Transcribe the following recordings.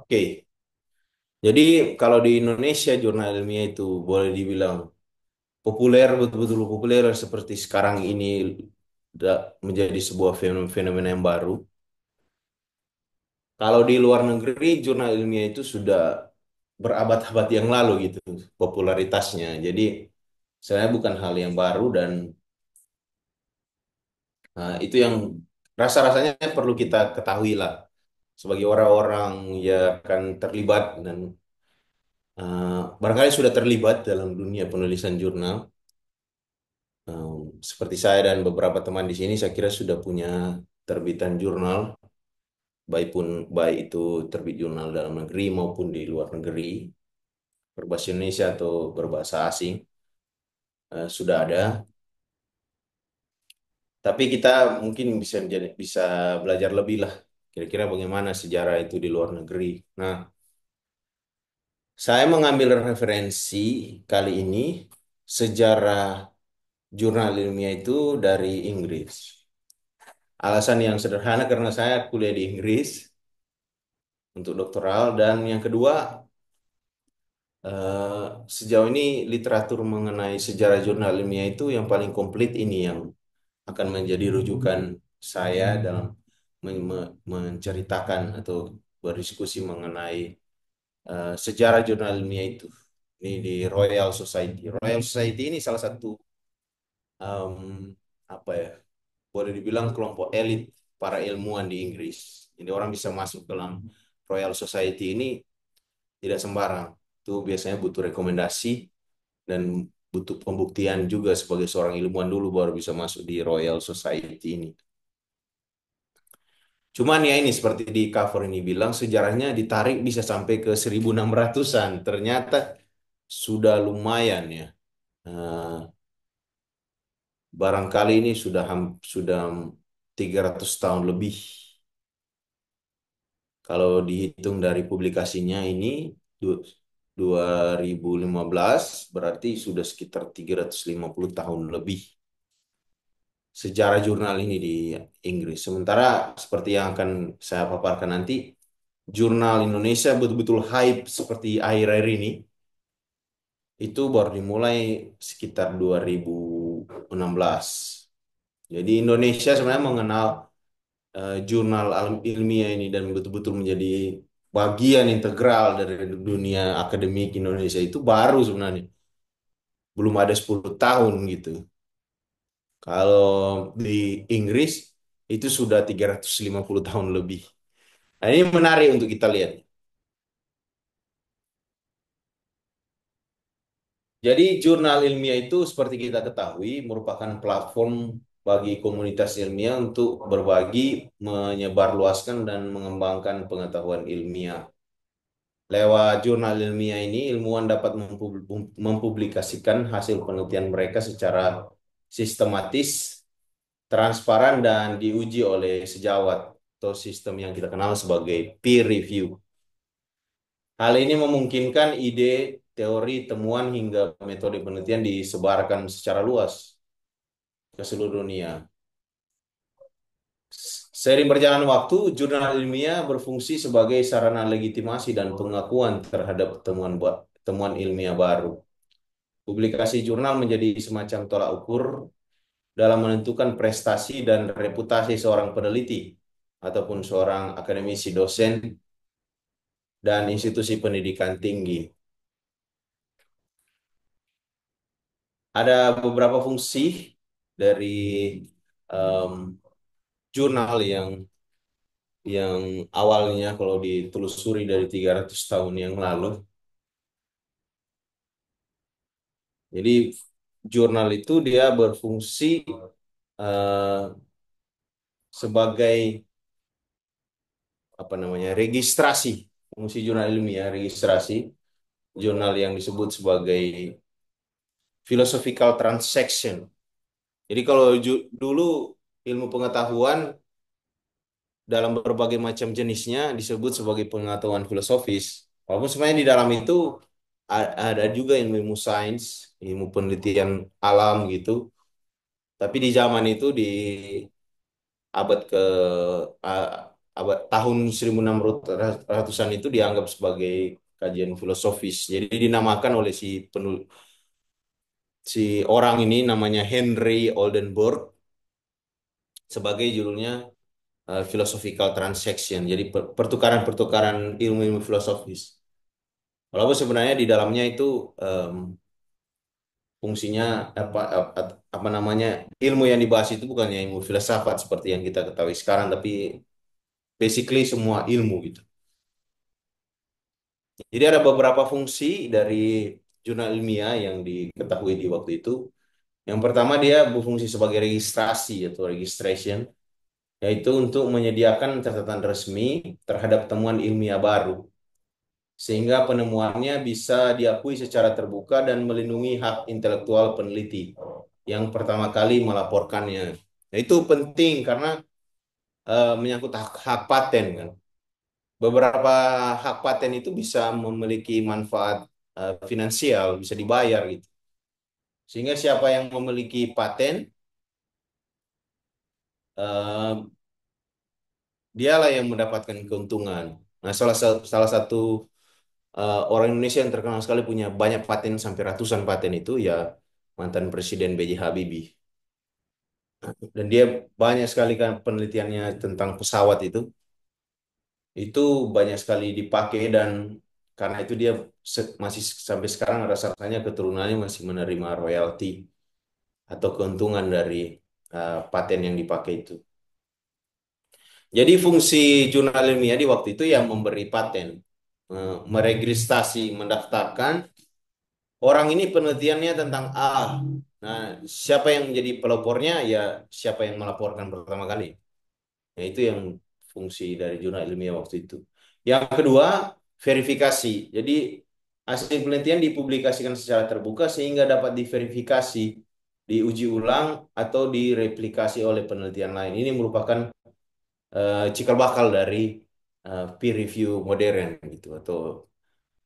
Oke, jadi kalau di Indonesia jurnal ilmiah itu boleh dibilang populer, betul-betul populer seperti sekarang ini menjadi sebuah fenomena yang baru. Kalau di luar negeri jurnal ilmiah itu sudah berabad-abad yang lalu gitu popularitasnya. Jadi sebenarnya bukan hal yang baru dan itu yang rasa-rasanya perlu kita ketahui lah sebagai orang-orang yang akan terlibat dan barangkali sudah terlibat dalam dunia penulisan jurnal. Seperti saya dan beberapa teman di sini, saya kira sudah punya terbitan jurnal, baik itu terbit jurnal dalam negeri maupun di luar negeri, berbahasa Indonesia atau berbahasa asing, sudah ada. Tapi kita mungkin bisa belajar lebih lah, kira-kira bagaimana sejarah itu di luar negeri. Nah, saya mengambil referensi kali ini sejarah jurnal ilmiah itu dari Inggris. Alasan yang sederhana karena saya kuliah di Inggris untuk doktoral dan yang kedua eh, sejauh ini literatur mengenai sejarah jurnal ilmiah itu yang paling komplit ini yang akan menjadi rujukan saya dalam menceritakan atau berdiskusi mengenai sejarah jurnal ilmiah itu. Ini di Royal Society. Royal Society ini salah satu em, apa ya? Boleh dibilang kelompok elit para ilmuwan di Inggris. Jadi orang bisa masuk dalam Royal Society ini tidak sembarang. Itu biasanya butuh rekomendasi dan butuh pembuktian juga sebagai seorang ilmuwan dulu baru bisa masuk di Royal Society ini. Cuman ya ini seperti di cover ini bilang sejarahnya ditarik bisa sampai ke 1600-an. Ternyata sudah lumayan ya. Eh, Barangkali ini sudah 300 tahun lebih. Kalau dihitung dari publikasinya ini du- 2015 berarti sudah sekitar 350 tahun lebih sejarah jurnal ini di Inggris. Sementara seperti yang akan saya paparkan nanti, jurnal Indonesia betul-betul hype seperti akhir-akhir ini itu baru dimulai sekitar 2016. Jadi Indonesia sebenarnya mengenal jurnal alam ilmiah ini dan betul-betul menjadi bagian integral dari dunia akademik Indonesia itu baru sebenarnya. Belum ada 10 tahun gitu. Kalau di Inggris itu sudah 350 tahun lebih. Nah, ini menarik untuk kita lihat. Jadi jurnal ilmiah itu seperti kita ketahui merupakan platform bagi komunitas ilmiah untuk berbagi, menyebarluaskan dan mengembangkan pengetahuan ilmiah. Lewat jurnal ilmiah ini, ilmuwan dapat mempublikasikan hasil penelitian mereka secara sistematis, transparan, dan diuji oleh sejawat atau sistem yang kita kenal sebagai peer review. Hal ini memungkinkan ide, teori, temuan, hingga metode penelitian disebarkan secara luas ke seluruh dunia. Seiring berjalan waktu, jurnal ilmiah berfungsi sebagai sarana legitimasi dan pengakuan terhadap temuan ilmiah baru. Publikasi jurnal menjadi semacam tolak ukur dalam menentukan prestasi dan reputasi seorang peneliti ataupun seorang akademisi dosen dan institusi pendidikan tinggi. Ada beberapa fungsi dari em, jurnal yang awalnya kalau ditelusuri dari 300 tahun yang lalu. Jadi jurnal itu dia berfungsi eh, sebagai apa namanya registrasi fungsi jurnal ilmiah registrasi jurnal yang disebut sebagai philosophical transaction. Jadi kalau dulu ilmu pengetahuan dalam berbagai macam jenisnya disebut sebagai pengetahuan filosofis. Walaupun sebenarnya di dalam itu ada juga ilmu sains, ilmu penelitian alam gitu. Tapi di zaman itu di abad ke tahun 1600-an itu dianggap sebagai kajian filosofis. Jadi dinamakan oleh si orang ini namanya Henry Oldenburg sebagai judulnya philosophical transaction. Jadi pertukaran-pertukaran ilmu-ilmu filosofis. Walaupun sebenarnya di dalamnya itu em, fungsinya apa namanya ilmu yang dibahas itu bukannya ilmu filsafat seperti yang kita ketahui sekarang, tapi basically semua ilmu gitu. Jadi ada beberapa fungsi dari jurnal ilmiah yang diketahui di waktu itu. Yang pertama dia berfungsi sebagai registrasi atau registration, yaitu untuk menyediakan catatan resmi terhadap temuan ilmiah baru, sehingga penemuannya bisa diakui secara terbuka dan melindungi hak intelektual peneliti yang pertama kali melaporkannya. Nah, itu penting karena menyangkut hak paten kan. Beberapa hak paten itu bisa memiliki manfaat finansial, bisa dibayar gitu. Sehingga siapa yang memiliki paten, eh, dialah yang mendapatkan keuntungan. Nah, salah satu orang Indonesia yang terkenal sekali punya banyak paten sampai ratusan paten itu ya mantan Presiden B.J. Habibie. Dan dia banyak sekali kan penelitiannya tentang pesawat itu banyak sekali dipakai dan karena itu dia masih sampai sekarang rasa-rasanya keturunannya masih menerima royalti atau keuntungan dari paten yang dipakai itu. Jadi fungsi jurnal ilmiah di waktu itu yang memberi paten, meregistrasi, mendaftarkan orang ini penelitiannya tentang A. Nah, siapa yang menjadi pelopornya ya siapa yang melaporkan pertama kali. Nah, itu yang fungsi dari jurnal ilmiah waktu itu. Yang kedua, verifikasi. Jadi hasil penelitian dipublikasikan secara terbuka sehingga dapat diverifikasi, diuji ulang atau direplikasi oleh penelitian lain. Ini merupakan cikal bakal dari peer review modern gitu atau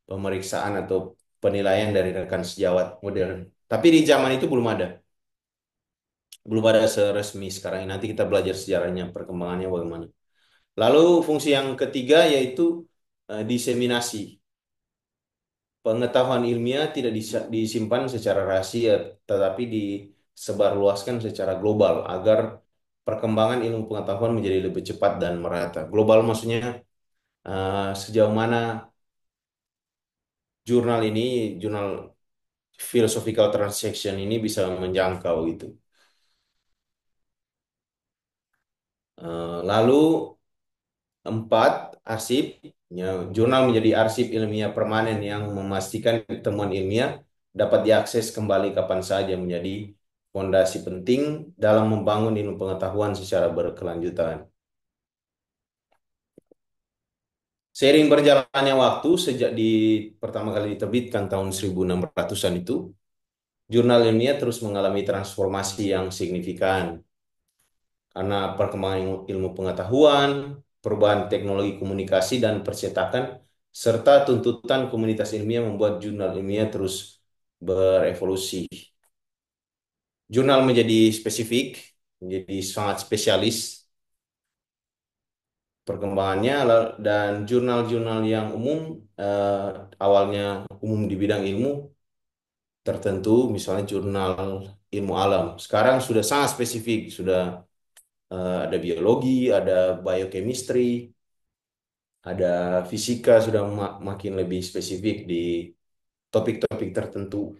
pemeriksaan atau penilaian dari rekan sejawat modern. Tapi di zaman itu belum ada seresmi sekarang ini. Nanti kita belajar sejarahnya, perkembangannya bagaimana. Lalu fungsi yang ketiga yaitu diseminasi. Pengetahuan ilmiah tidak disimpan secara rahasia, tetapi disebarluaskan secara global agar perkembangan ilmu pengetahuan menjadi lebih cepat dan merata. Global maksudnya sejauh mana jurnal ini, jurnal philosophical transaction ini bisa menjangkau gitu. Lalu empat, arsip. Ya, jurnal menjadi arsip ilmiah permanen yang memastikan temuan ilmiah dapat diakses kembali kapan saja menjadi fondasi penting dalam membangun ilmu pengetahuan secara berkelanjutan. Seiring berjalannya waktu sejak pertama kali diterbitkan tahun 1600-an itu, jurnal ilmiah terus mengalami transformasi yang signifikan karena perkembangan ilmu pengetahuan, perubahan teknologi komunikasi dan percetakan, serta tuntutan komunitas ilmiah membuat jurnal ilmiah terus berevolusi. Jurnal menjadi spesifik, menjadi sangat spesialis perkembangannya, dan jurnal-jurnal yang umum eh, awalnya umum di bidang ilmu tertentu, misalnya jurnal ilmu alam, sekarang sudah sangat spesifik, sudah ada biologi, ada biochemistry, ada fisika sudah makin lebih spesifik di topik-topik tertentu.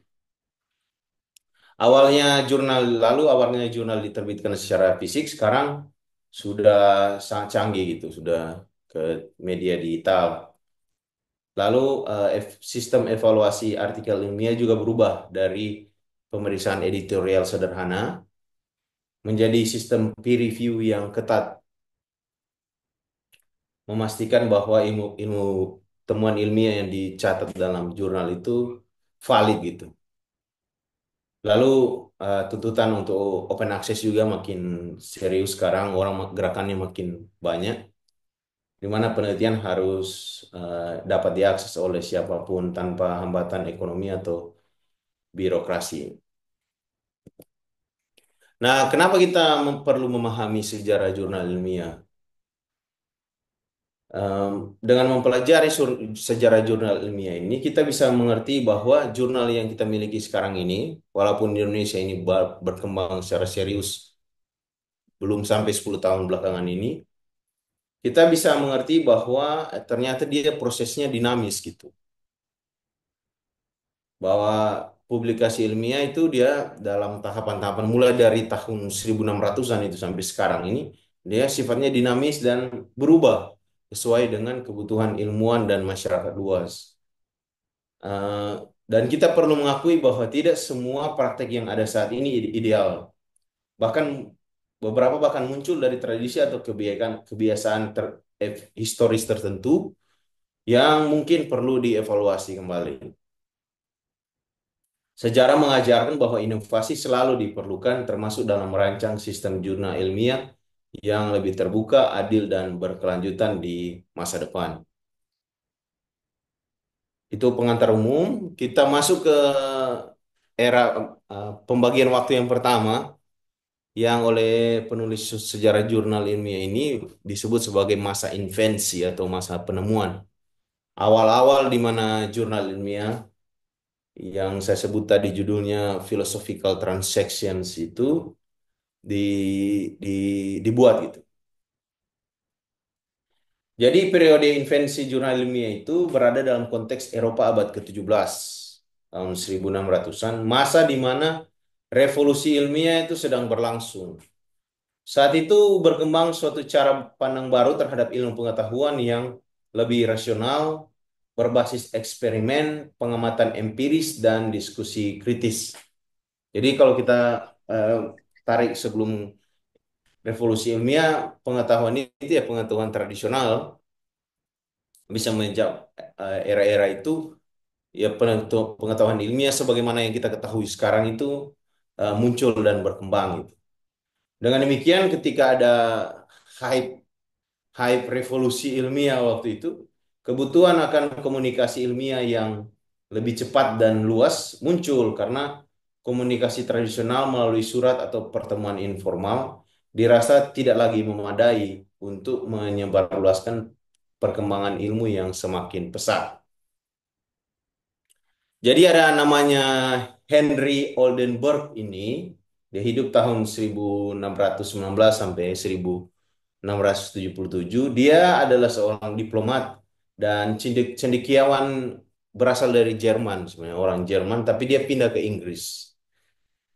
Awalnya jurnal diterbitkan secara fisik, sekarang sudah sangat canggih gitu, sudah ke media digital. Lalu sistem evaluasi artikel ilmiah juga berubah dari pemeriksaan editorial sederhana menjadi sistem peer review yang ketat, memastikan bahwa ilmu ilmu temuan ilmiah yang dicatat dalam jurnal itu valid gitu. Lalu tuntutan untuk open access juga makin serius sekarang, orang gerakannya makin banyak, di mana penelitian harus dapat diakses oleh siapapun tanpa hambatan ekonomi atau birokrasi. Nah, kenapa kita perlu memahami sejarah jurnal ilmiah? Dengan mempelajari sejarah jurnal ilmiah ini, kita bisa mengerti bahwa jurnal yang kita miliki sekarang ini, walaupun di Indonesia ini berkembang secara serius belum sampai 10 tahun belakangan ini, kita bisa mengerti bahwa ternyata dia prosesnya dinamis gitu. Bahwa publikasi ilmiah itu dia dalam tahapan-tahapan mulai dari tahun 1600-an itu sampai sekarang ini, dia sifatnya dinamis dan berubah sesuai dengan kebutuhan ilmuwan dan masyarakat luas. Eh, dan kita perlu mengakui bahwa tidak semua praktek yang ada saat ini ideal. Bahkan beberapa bahkan muncul dari tradisi atau kebiasaan historis tertentu yang mungkin perlu dievaluasi kembali. Sejarah mengajarkan bahwa inovasi selalu diperlukan termasuk dalam merancang sistem jurnal ilmiah yang lebih terbuka, adil, dan berkelanjutan di masa depan. Itu pengantar umum. Kita masuk ke era pembagian waktu yang pertama yang oleh penulis sejarah jurnal ilmiah ini disebut sebagai masa invensi atau masa penemuan. Awal-awal di mana jurnal ilmiah yang saya sebut tadi judulnya Philosophical Transactions itu di, di, dibuat gitu. Jadi periode invensi jurnal ilmiah itu berada dalam konteks Eropa abad ke-17, tahun 1600-an, masa di mana revolusi ilmiah itu sedang berlangsung. Saat itu berkembang suatu cara pandang baru terhadap ilmu pengetahuan yang lebih rasional, berbasis eksperimen, pengamatan empiris, dan diskusi kritis. Jadi kalau kita eh, tarik sebelum revolusi ilmiah, pengetahuan itu ya pengetahuan tradisional bisa menjawab era-era itu ya pengetahuan ilmiah sebagaimana yang kita ketahui sekarang itu muncul dan berkembang gitu. Dengan demikian ketika ada hype hype revolusi ilmiah waktu itu, kebutuhan akan komunikasi ilmiah yang lebih cepat dan luas muncul karena komunikasi tradisional melalui surat atau pertemuan informal dirasa tidak lagi memadai untuk menyebarluaskan perkembangan ilmu yang semakin pesat. Jadi ada namanya Henry Oldenburg ini, dia hidup tahun 1619 sampai 1677. Dia adalah seorang diplomat dan cendekiawan berasal dari Jerman, sebenarnya orang Jerman, tapi dia pindah ke Inggris.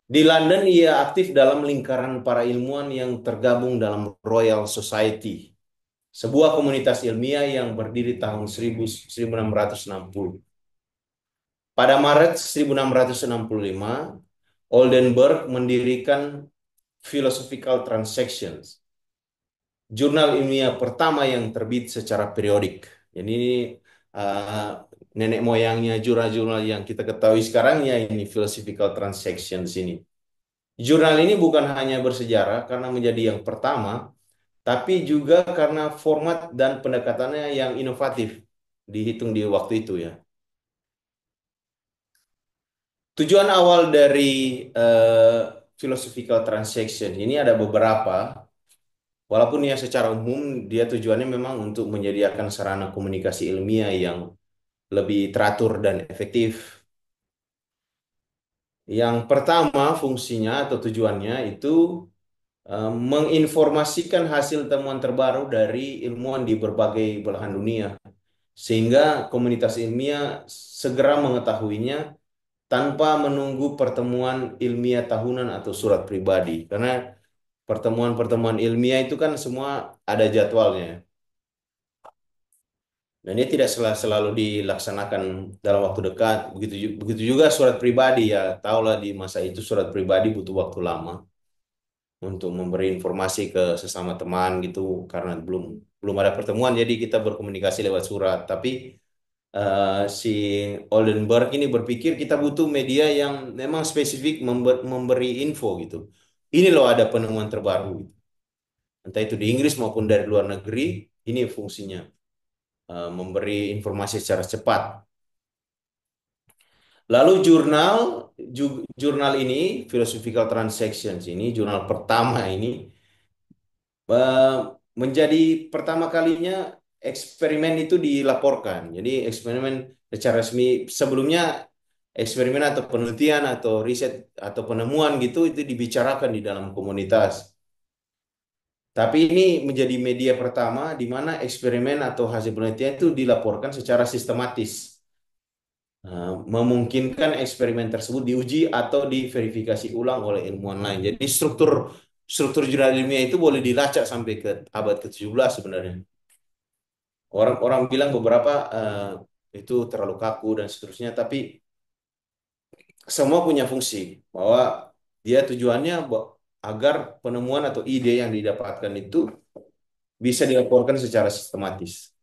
Di London, ia aktif dalam lingkaran para ilmuwan yang tergabung dalam Royal Society, sebuah komunitas ilmiah yang berdiri tahun 1660. Pada Maret 1665, Oldenburg mendirikan Philosophical Transactions, jurnal ilmiah pertama yang terbit secara periodik. Jadi ini uh, nenek moyangnya jurnal-jurnal yang kita ketahui sekarang ya ini Philosophical Transactions ini. Jurnal ini bukan hanya bersejarah karena menjadi yang pertama, tapi juga karena format dan pendekatannya yang inovatif dihitung di waktu itu ya. Tujuan awal dari philosophical transaction ini ada beberapa. Walaupun ya secara umum dia tujuannya memang untuk menyediakan sarana komunikasi ilmiah yang lebih teratur dan efektif. Yang pertama fungsinya atau tujuannya itu menginformasikan hasil temuan terbaru dari ilmuwan di berbagai belahan dunia, sehingga komunitas ilmiah segera mengetahuinya tanpa menunggu pertemuan ilmiah tahunan atau surat pribadi. Karena pertemuan-pertemuan ilmiah itu kan semua ada jadwalnya. Dan dia tidak selalu dilaksanakan dalam waktu dekat. Begitu juga surat pribadi ya. Tahulah di masa itu surat pribadi butuh waktu lama untuk memberi informasi ke sesama teman gitu karena belum belum ada pertemuan jadi kita berkomunikasi lewat surat. Tapi si Oldenburg ini berpikir kita butuh media yang memang spesifik memberi info gitu. Ini loh ada penemuan terbaru gitu. Entah itu di Inggris maupun dari luar negeri, ini fungsinya memberi informasi secara cepat. Lalu jurnal ini Philosophical Transactions ini jurnal pertama ini eh, menjadi pertama kalinya eksperimen itu dilaporkan. Jadi eksperimen secara resmi sebelumnya eksperimen atau penelitian atau riset atau penemuan gitu itu dibicarakan di dalam komunitas. Tapi ini menjadi media pertama di mana eksperimen atau hasil penelitian itu dilaporkan secara sistematis. Memungkinkan eksperimen tersebut diuji atau diverifikasi ulang oleh ilmuwan lain. Jadi struktur struktur jurnal ilmiah itu boleh dilacak sampai ke abad ke-17 sebenarnya. Orang-orang bilang beberapa itu terlalu kaku dan seterusnya, tapi semua punya fungsi bahwa dia tujuannya agar penemuan atau ide yang didapatkan itu bisa dilaporkan secara sistematis.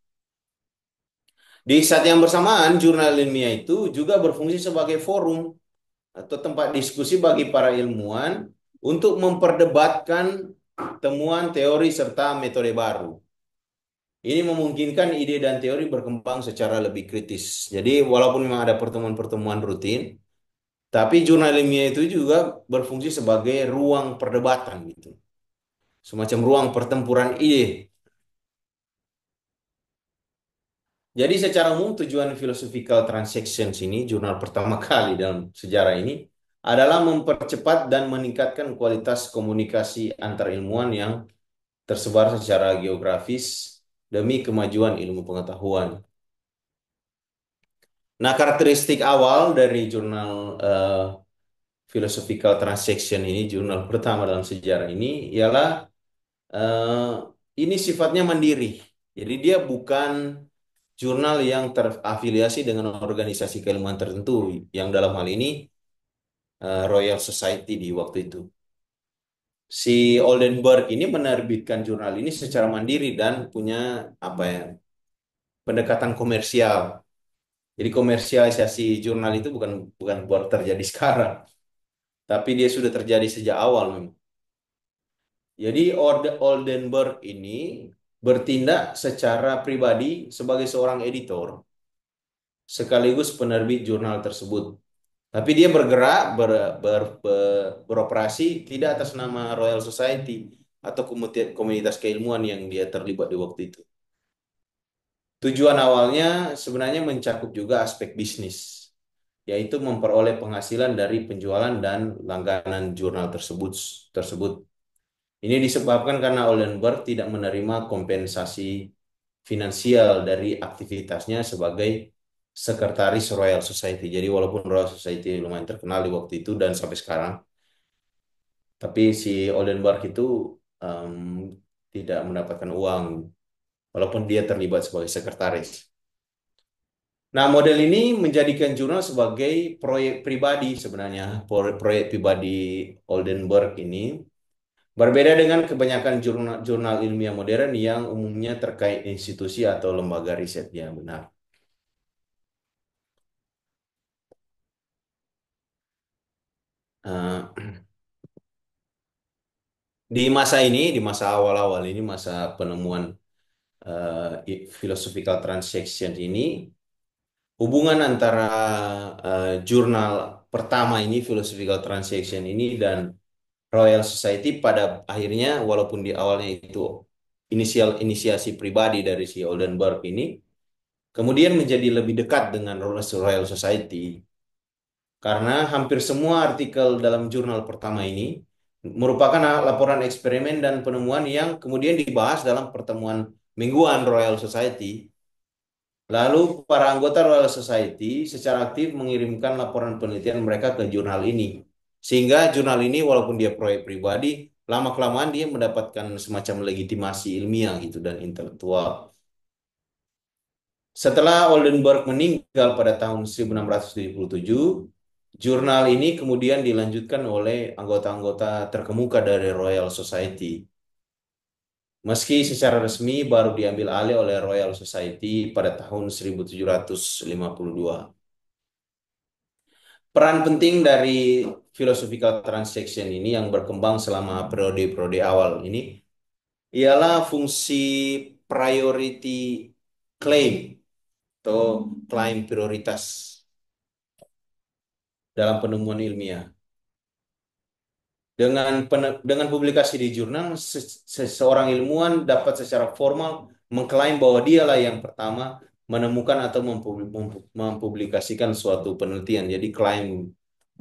Di saat yang bersamaan, jurnal ilmiah itu juga berfungsi sebagai forum atau tempat diskusi bagi para ilmuwan untuk memperdebatkan temuan teori serta metode baru. Ini memungkinkan ide dan teori berkembang secara lebih kritis. Jadi, walaupun memang ada pertemuan-pertemuan rutin, tapi jurnal ilmiah itu juga berfungsi sebagai ruang perdebatan gitu. Semacam ruang pertempuran ide. Jadi secara umum tujuan philosophical transactions ini, jurnal pertama kali dalam sejarah ini, adalah mempercepat dan meningkatkan kualitas komunikasi antar ilmuwan yang tersebar secara geografis demi kemajuan ilmu pengetahuan. Nah, karakteristik awal dari jurnal philosophical transaction ini, jurnal pertama dalam sejarah ini, ialah eh, ini sifatnya mandiri. Jadi dia bukan jurnal yang terafiliasi dengan organisasi keilmuan tertentu, yang dalam hal ini Royal Society di waktu itu. Si Oldenburg ini menerbitkan jurnal ini secara mandiri dan punya apa ya pendekatan komersial. Jadi komersialisasi jurnal itu bukan bukan baru terjadi sekarang, tapi dia sudah terjadi sejak awal memang. Jadi Oldenburg ini bertindak secara pribadi sebagai seorang editor sekaligus penerbit jurnal tersebut. Tapi dia bergerak beroperasi tidak atas nama Royal Society atau komunitas keilmuan yang dia terlibat di waktu itu. Tujuan awalnya sebenarnya mencakup juga aspek bisnis, yaitu memperoleh penghasilan dari penjualan dan langganan jurnal tersebut. Ini disebabkan karena Oldenburg tidak menerima kompensasi finansial dari aktivitasnya sebagai sekretaris Royal Society. Jadi walaupun Royal Society lumayan terkenal di waktu itu dan sampai sekarang, tapi si Oldenburg itu em, tidak mendapatkan uang walaupun dia terlibat sebagai sekretaris. Nah, model ini menjadikan jurnal sebagai proyek pribadi sebenarnya. Proyek pribadi Oldenburg ini berbeda dengan kebanyakan jurnal ilmiah modern yang umumnya terkait institusi atau lembaga riset. Ya, benar. Eh, di masa ini, di masa awal-awal ini, masa penemuan philosophical transaction ini, hubungan antara jurnal pertama ini, philosophical transaction ini, dan Royal Society pada akhirnya, walaupun di awalnya itu inisiasi pribadi dari si Oldenburg ini, kemudian menjadi lebih dekat dengan Royal Society. Karena hampir semua artikel dalam jurnal pertama ini merupakan laporan eksperimen dan penemuan yang kemudian dibahas dalam pertemuan mingguan Royal Society. Lalu para anggota Royal Society secara aktif mengirimkan laporan penelitian mereka ke jurnal ini. Sehingga jurnal ini walaupun dia proyek pribadi, lama-kelamaan dia mendapatkan semacam legitimasi ilmiah gitu dan intelektual. Setelah Oldenburg meninggal pada tahun 1677, jurnal ini kemudian dilanjutkan oleh anggota-anggota terkemuka dari Royal Society. Meski secara resmi baru diambil alih oleh Royal Society pada tahun 1752. Peran penting dari philosophical transaction ini yang berkembang selama periode-periode awal ini ialah fungsi priority claim atau klaim prioritas dalam penemuan ilmiah. Dengan publikasi di jurnal, seseorang ilmuwan dapat secara formal mengklaim bahwa dialah yang pertama menemukan atau mempublikasikan suatu penelitian. Jadi klaim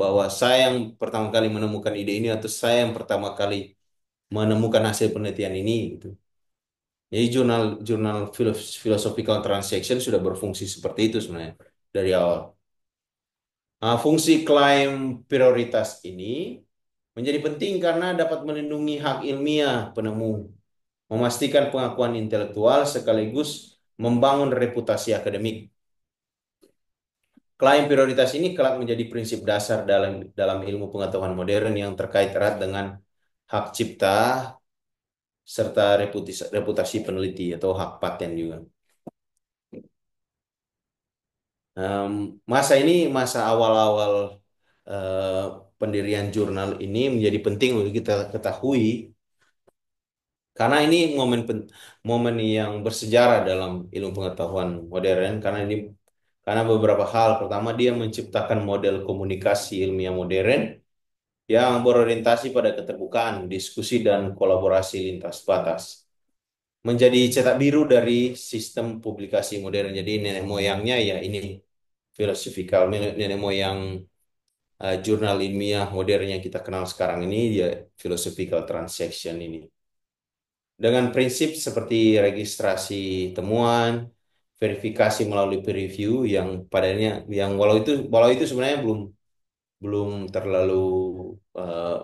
bahwa saya yang pertama kali menemukan ide ini atau saya yang pertama kali menemukan hasil penelitian ini gitu. Jadi jurnal jurnal philosophical transaction sudah berfungsi seperti itu sebenarnya dari awal. Nah, fungsi klaim prioritas ini menjadi penting karena dapat melindungi hak ilmiah penemu, memastikan pengakuan intelektual sekaligus membangun reputasi akademik. Klaim prioritas ini kelak menjadi prinsip dasar dalam ilmu pengetahuan modern yang terkait erat dengan hak cipta serta reputasi peneliti atau hak paten juga. Em, Masa ini masa awal-awal eh, pendirian jurnal ini menjadi penting untuk kita ketahui karena ini momen yang bersejarah dalam ilmu pengetahuan modern karena beberapa hal. Pertama, dia menciptakan model komunikasi ilmiah modern yang berorientasi pada keterbukaan, diskusi dan kolaborasi lintas batas. Menjadi cetak biru dari sistem publikasi modern. Jadi nenek moyangnya ya ini philosophical, nenek moyang jurnal ilmiah modern yang kita kenal sekarang ini ya philosophical transaction ini. Dengan prinsip seperti registrasi temuan, verifikasi melalui peer review yang padanya yang walau itu sebenarnya belum belum terlalu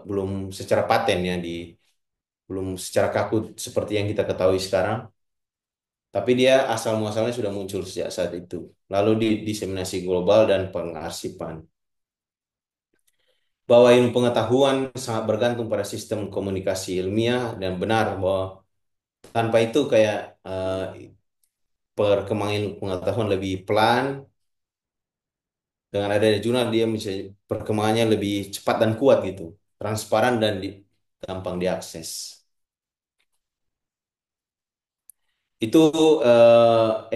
belum secara paten ya belum secara kaku seperti yang kita ketahui sekarang, tapi dia asal muasalnya sudah muncul sejak saat itu. Lalu di diseminasi global dan pengarsipan. Bahwa ilmu pengetahuan sangat bergantung pada sistem komunikasi ilmiah dan benar bahwa tanpa itu kayak perkembangan ilmu pengetahuan lebih pelan. Dengan adanya jurnal dia bisa perkembangannya lebih cepat dan kuat gitu, transparan dan gampang diakses. Itu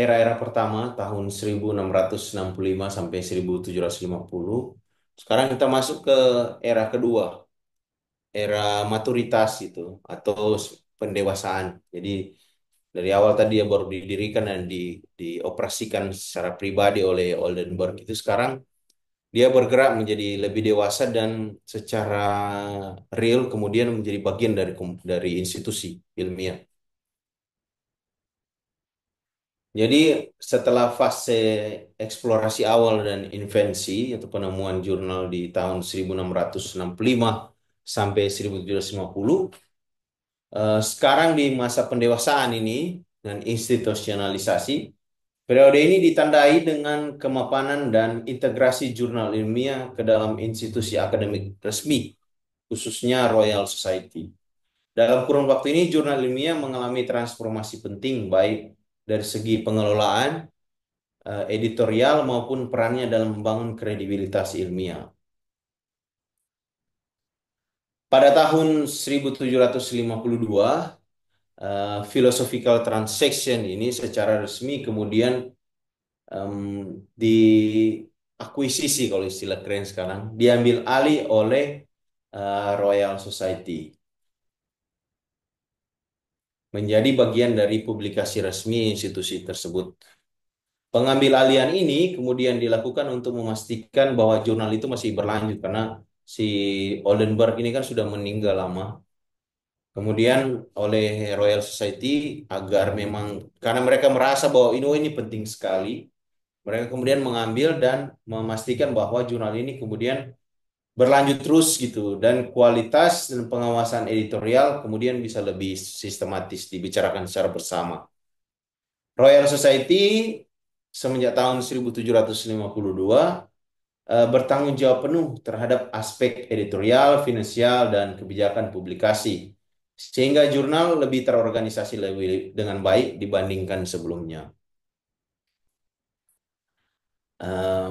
era-era pertama tahun 1665 sampai 1750. Sekarang kita masuk ke era kedua, era maturitas itu atau pendewasaan. Jadi dari awal tadi dia baru didirikan dan dioperasikan secara pribadi oleh Oldenburg itu sekarang dia bergerak menjadi lebih dewasa dan secara real kemudian menjadi bagian dari institusi ilmiah. Jadi setelah fase eksplorasi awal dan invensi atau penemuan jurnal di tahun 1665 sampai 1750, sekarang di masa pendewasaan ini dan institusionalisasi, periode ini ditandai dengan kemapanan dan integrasi jurnal ilmiah ke dalam institusi akademik resmi, khususnya Royal Society. Dalam kurun waktu ini, jurnal ilmiah mengalami transformasi penting baik dari segi pengelolaan, editorial maupun perannya dalam membangun kredibilitas ilmiah. Pada tahun 1752, philosophical transaction ini secara resmi kemudian diakuisisi kalau istilah keren sekarang, diambil alih oleh Royal Society, menjadi bagian dari publikasi resmi institusi tersebut. Pengambil alihan ini kemudian dilakukan untuk memastikan bahwa jurnal itu masih berlanjut karena si Oldenburg ini kan sudah meninggal lama. Kemudian oleh Royal Society agar memang karena mereka merasa bahwa ini penting sekali, mereka kemudian mengambil dan memastikan bahwa jurnal ini kemudian berlanjut terus gitu dan kualitas dan pengawasan editorial kemudian bisa lebih sistematis dibicarakan secara bersama. Royal Society semenjak tahun 1752 bertanggung jawab penuh terhadap aspek editorial, finansial, dan kebijakan publikasi, sehingga jurnal lebih terorganisasi lebih dengan baik dibandingkan sebelumnya. Eh,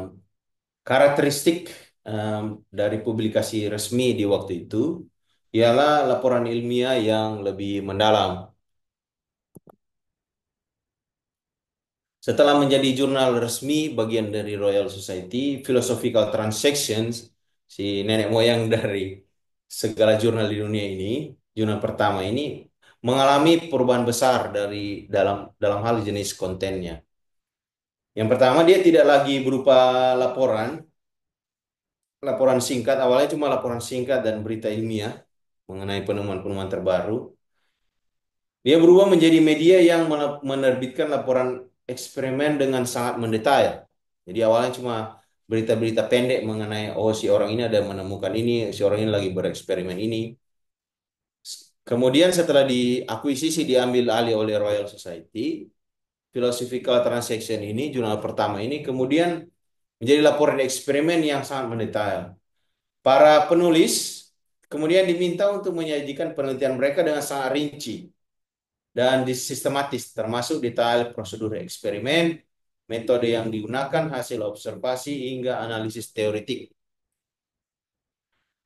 Karakteristik dari publikasi resmi di waktu itu ialah laporan ilmiah yang lebih mendalam. Setelah menjadi jurnal resmi bagian dari Royal Society, Philosophical Transactions, si nenek moyang dari segala jurnal di dunia ini, jurnal pertama ini mengalami perubahan besar dari dalam hal jenis kontennya. Yang pertama, dia tidak lagi berupa laporan, laporan singkat, awalnya cuma laporan singkat dan berita ilmiah mengenai penemuan-penemuan terbaru. Dia berubah menjadi media yang menerbitkan laporan eksperimen dengan sangat mendetail. Jadi awalnya cuma berita-berita pendek mengenai, oh si orang ini ada menemukan ini, si orang ini lagi bereksperimen ini. Kemudian setelah diakuisisi diambil alih oleh Royal Society, Philosophical Transaction ini, jurnal pertama ini kemudian menjadi laporan eksperimen yang sangat mendetail. Para penulis kemudian diminta untuk menyajikan penelitian mereka dengan sangat rinci dan sistematis, termasuk detail prosedur eksperimen, metode yang digunakan, hasil observasi, hingga analisis teoretik.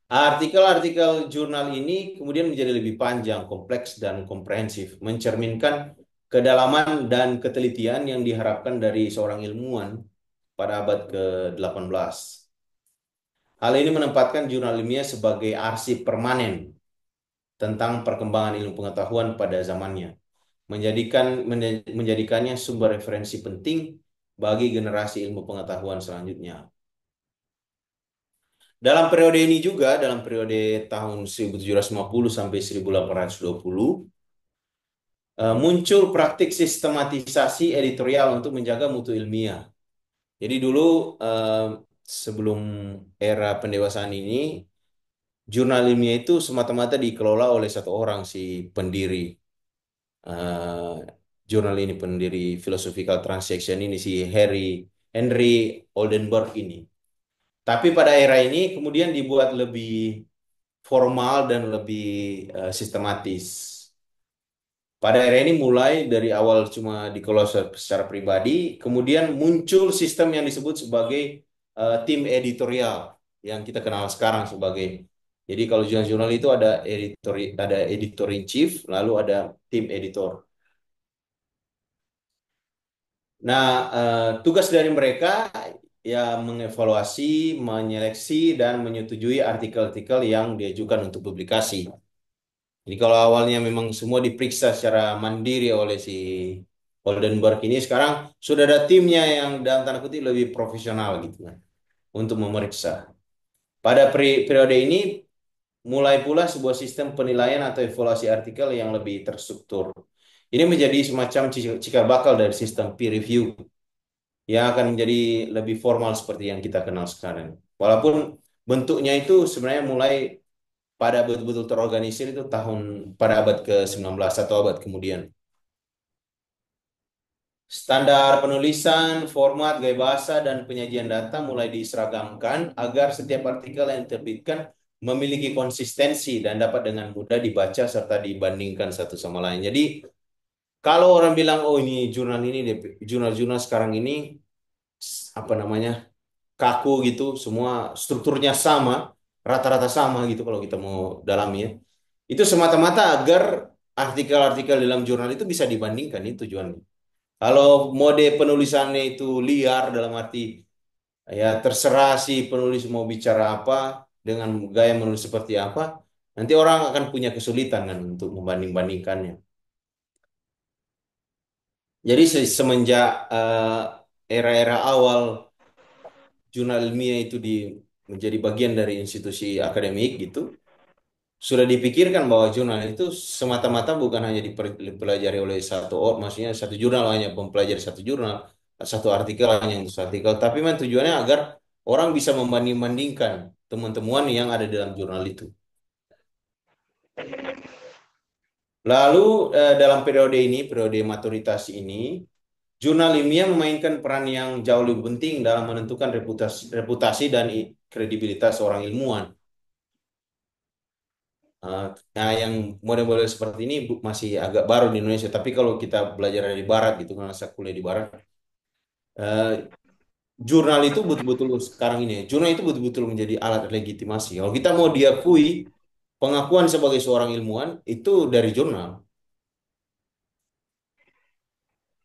Artikel-artikel jurnal ini kemudian menjadi lebih panjang, kompleks, dan komprehensif, mencerminkan kedalaman dan ketelitian yang diharapkan dari seorang ilmuwan pada abad ke-18. Hal ini menempatkan jurnal ilmiah sebagai arsip permanen tentang perkembangan ilmu pengetahuan pada zamannya, menjadikannya sumber referensi penting bagi generasi ilmu pengetahuan selanjutnya. Dalam periode ini juga, dalam periode tahun 1750 sampai 1820, muncul praktik sistematisasi editorial untuk menjaga mutu ilmiah. Jadi dulu sebelum era pendewasaan ini, jurnal ilmiah itu semata-mata dikelola oleh satu orang si pendiri eh, jurnal ini, pendiri Philosophical Transaction ini, si Henry Oldenburg ini. Tapi pada era ini kemudian dibuat lebih formal dan lebih sistematis. Pada era ini mulai dari awal cuma dikelola secara pribadi, kemudian muncul sistem yang disebut sebagai tim editorial yang kita kenal sekarang sebagai. Jadi kalau jurnal-jurnal itu ada editor in chief, lalu ada tim editor. Nah, tugas dari mereka ya mengevaluasi, menyeleksi, dan menyetujui artikel-artikel yang diajukan untuk publikasi. Jadi kalau awalnya memang semua diperiksa secara mandiri oleh si Oldenburg ini, sekarang sudah ada timnya yang dalam tanda kutip lebih profesional gitu kan untuk memeriksa. Pada periode ini mulai pula sebuah sistem penilaian atau evaluasi artikel yang lebih terstruktur. Ini menjadi semacam cikal bakal dari sistem peer review yang akan menjadi lebih formal seperti yang kita kenal sekarang. Walaupun bentuknya itu sebenarnya mulai pada betul-betul terorganisir itu pada abad ke-19 atau abad kemudian. Standar penulisan, format, gaya bahasa, dan penyajian data mulai diseragamkan agar setiap artikel yang diterbitkan memiliki konsistensi dan dapat dengan mudah dibaca serta dibandingkan satu sama lain. Jadi, kalau orang bilang, oh ini jurnal ini, jurnal-jurnal sekarang ini, apa namanya, kaku gitu, semua strukturnya sama, rata-rata sama gitu kalau kita mau dalami ya. Itu semata-mata agar artikel-artikel dalam jurnal itu bisa dibandingkan, itu tujuannya. Kalau mode penulisannya itu liar dalam arti ya terserah si penulis mau bicara apa dengan gaya menulis seperti apa, nanti orang akan punya kesulitan kan untuk membanding-bandingkannya. Jadi semenjak era-era awal jurnal ilmiah itu menjadi bagian dari institusi akademik gitu, sudah dipikirkan bahwa jurnal itu semata-mata bukan hanya dipelajari oleh satu orang, maksudnya satu jurnal hanya mempelajari satu jurnal, satu artikel hanya untuk satu artikel, tapi memang tujuannya agar orang bisa membanding-bandingkan temuan-temuan yang ada dalam jurnal itu. Lalu dalam periode ini, periode maturitas ini, jurnal ilmiah memainkan peran yang jauh lebih penting dalam menentukan reputasi dan kredibilitas seorang ilmuwan. Uh, Nah, yang model-model seperti ini masih agak baru di Indonesia. Tapi kalau kita belajar dari Barat gitu, karena saya kuliah di Barat, uh, jurnal itu betul-betul sekarang ini, jurnal itu betul-betul menjadi alat legitimasi. Kalau kita mau diakui pengakuan sebagai seorang ilmuwan itu dari jurnal.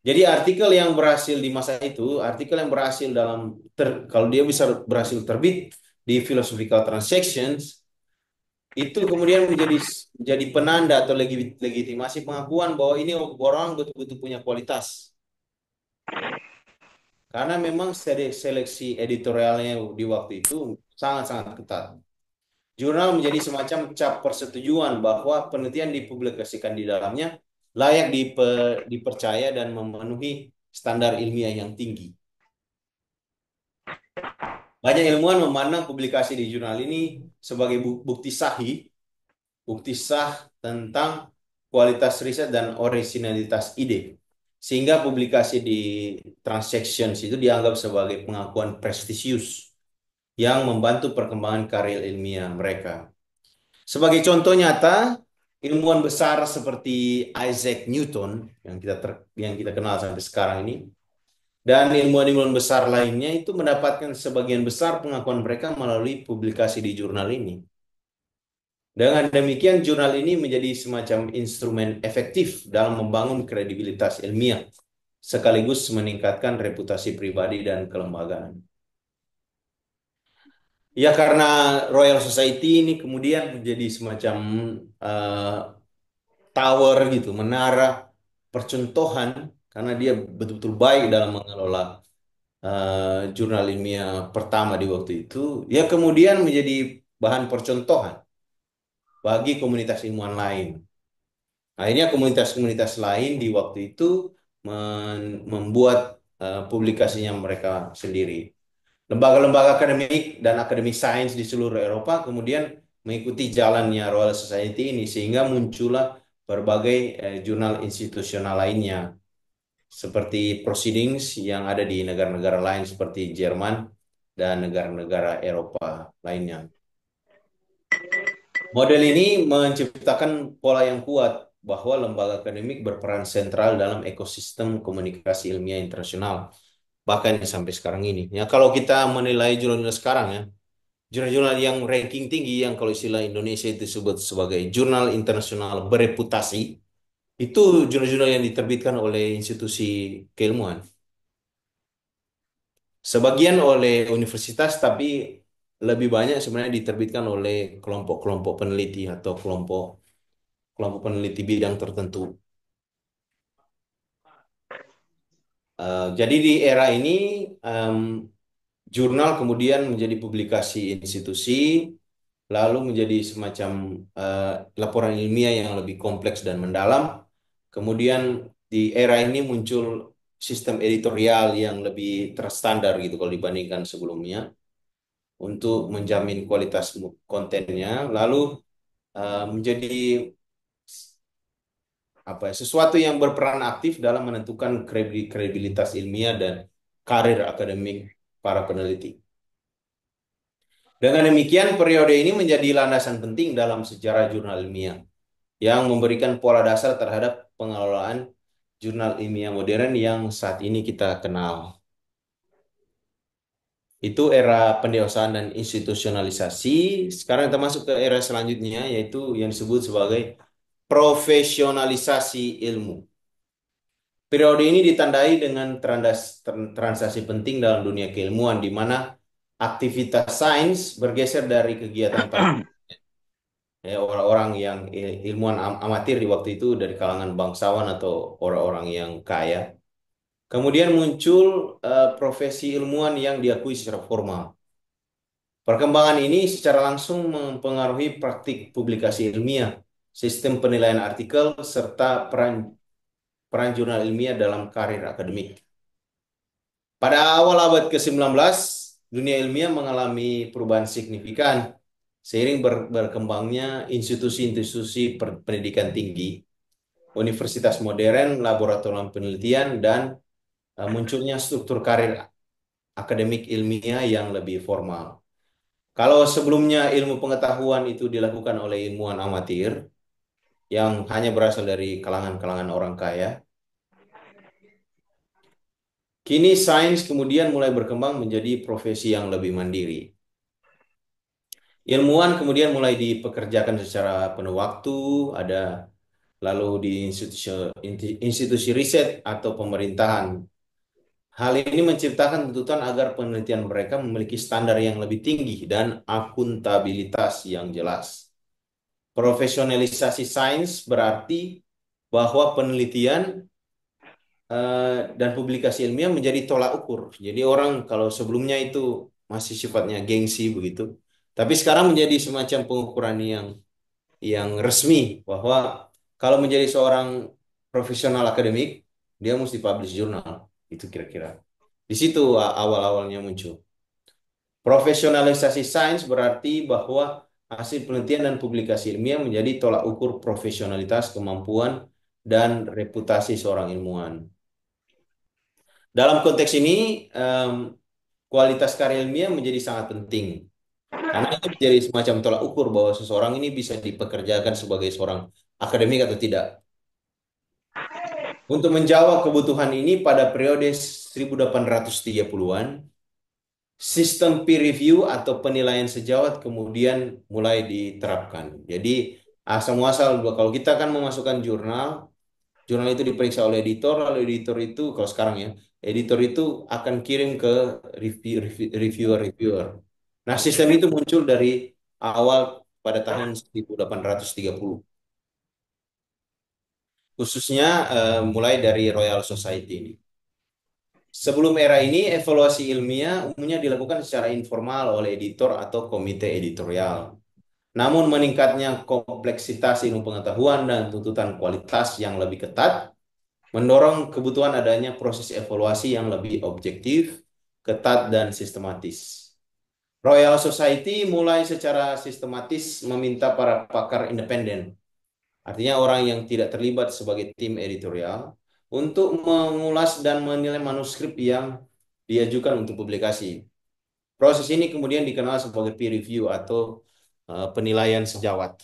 Jadi artikel yang berhasil di masa itu, artikel yang berhasil kalau dia bisa berhasil terbit di Philosophical Transactions, itu kemudian menjadi penanda atau legitimasi pengakuan bahwa ini orang betul-betul punya kualitas. Karena memang seleksi editorialnya di waktu itu sangat-sangat ketat. Jurnal menjadi semacam cap persetujuan bahwa penelitian dipublikasikan di dalamnya layak dipercaya dan memenuhi standar ilmiah yang tinggi. Banyak ilmuwan memandang publikasi di jurnal ini sebagai bukti sahih, bukti sah tentang kualitas riset dan orisinalitas ide. Sehingga publikasi di Transactions itu dianggap sebagai pengakuan prestisius yang membantu perkembangan karya ilmiah mereka. Sebagai contoh nyata, ilmuwan besar seperti Isaac Newton yang kita kenal sampai sekarang ini dan ilmuwan-ilmuwan besar lainnya itu mendapatkan sebagian besar pengakuan mereka melalui publikasi di jurnal ini. Dengan demikian, jurnal ini menjadi semacam instrumen efektif dalam membangun kredibilitas ilmiah, sekaligus meningkatkan reputasi pribadi dan kelembagaan. Ya, karena Royal Society ini kemudian menjadi semacam eh, tower gitu, menara percontohan, karena dia betul-betul baik dalam mengelola jurnal ilmiah pertama di waktu itu, ya kemudian menjadi bahan percontohan bagi komunitas ilmuwan lain. Akhirnya komunitas-komunitas lain di waktu itu membuat publikasinya mereka sendiri. Lembaga-lembaga akademik dan akademi sains di seluruh Eropa kemudian mengikuti jalannya Royal Society ini sehingga muncullah berbagai jurnal institusional lainnya seperti Proceedings yang ada di negara-negara lain seperti Jerman dan negara-negara Eropa lainnya. Model ini menciptakan pola yang kuat bahwa lembaga akademik berperan sentral dalam ekosistem komunikasi ilmiah internasional, bahkan sampai sekarang ini. Ya, kalau kita menilai jurnal-jurnal sekarang ya, jurnal-jurnal yang ranking tinggi yang kalau istilah Indonesia itu disebut sebagai jurnal internasional bereputasi, itu jurnal-jurnal yang diterbitkan oleh institusi keilmuan. Sebagian oleh universitas, tapi lebih banyak sebenarnya diterbitkan oleh kelompok-kelompok peneliti atau kelompok kelompok peneliti bidang tertentu. Jadi di era ini em, jurnal kemudian menjadi publikasi institusi, lalu menjadi semacam eh, laporan ilmiah yang lebih kompleks dan mendalam. Kemudian di era ini muncul sistem editorial yang lebih terstandar gitu kalau dibandingkan sebelumnya untuk menjamin kualitas kontennya, lalu menjadi apa ya, sesuatu yang berperan aktif dalam menentukan kredibilitas ilmiah dan karir akademik para peneliti. Dengan demikian, periode ini menjadi landasan penting dalam sejarah jurnal ilmiah yang memberikan pola dasar terhadap pengelolaan jurnal ilmiah modern yang saat ini kita kenal. Itu era pendewasaan dan institusionalisasi. Sekarang kita masuk ke era selanjutnya, yaitu yang disebut sebagai profesionalisasi ilmu. Periode ini ditandai dengan transaksi penting dalam dunia keilmuan, di mana aktivitas sains bergeser dari kegiatan para orang-orang yang ilmuwan amatir di waktu itu dari kalangan bangsawan atau orang-orang yang kaya. Kemudian muncul profesi ilmuwan yang diakui secara formal. Perkembangan ini secara langsung mempengaruhi praktik publikasi ilmiah, sistem penilaian artikel, serta peran peran jurnal ilmiah dalam karir akademik. Pada awal abad ke-19, dunia ilmiah mengalami perubahan signifikan seiring berkembangnya institusi-institusi pendidikan tinggi, universitas modern, laboratorium penelitian, dan munculnya struktur karir akademik ilmiah yang lebih formal. Kalau sebelumnya ilmu pengetahuan itu dilakukan oleh ilmuwan amatir yang hanya berasal dari kalangan-kalangan orang kaya, kini sains kemudian mulai berkembang menjadi profesi yang lebih mandiri. Ilmuwan kemudian mulai dipekerjakan secara penuh waktu, ada lalu di institusi riset atau pemerintahan. Hal ini menciptakan tuntutan agar penelitian mereka memiliki standar yang lebih tinggi dan akuntabilitas yang jelas. Profesionalisasi sains berarti bahwa penelitian dan publikasi ilmiah menjadi tolak ukur. Jadi orang kalau sebelumnya itu masih sifatnya gengsi begitu, tapi sekarang menjadi semacam pengukuran yang resmi bahwa kalau menjadi seorang profesional akademik dia mesti publish jurnal. Itu kira-kira. Di situ awal-awalnya muncul. Profesionalisasi sains berarti bahwa hasil penelitian dan publikasi ilmiah menjadi tolak ukur profesionalitas, kemampuan, dan reputasi seorang ilmuwan. Dalam konteks ini, kualitas karya ilmiah menjadi sangat penting. Karena itu menjadi semacam tolak ukur bahwa seseorang ini bisa dipekerjakan sebagai seorang akademik atau tidak. Untuk menjawab kebutuhan ini pada periode 1830-an, sistem peer review atau penilaian sejawat kemudian mulai diterapkan. Jadi asal muasal kalau kita kan memasukkan jurnal, jurnal itu diperiksa oleh editor, lalu editor itu kalau sekarang ya, editor itu akan kirim ke reviewer-reviewer. Nah, sistem itu muncul dari awal pada tahun 1830, khususnya mulai dari Royal Society ini. Sebelum era ini, evaluasi ilmiah umumnya dilakukan secara informal oleh editor atau komite editorial. Namun meningkatnya kompleksitas ilmu pengetahuan dan tuntutan kualitas yang lebih ketat mendorong kebutuhan adanya proses evaluasi yang lebih objektif, ketat, dan sistematis. Royal Society mulai secara sistematis meminta para pakar independen, artinya orang yang tidak terlibat sebagai tim editorial, untuk mengulas dan menilai manuskrip yang diajukan untuk publikasi. Proses ini kemudian dikenal sebagai peer review atau penilaian sejawat.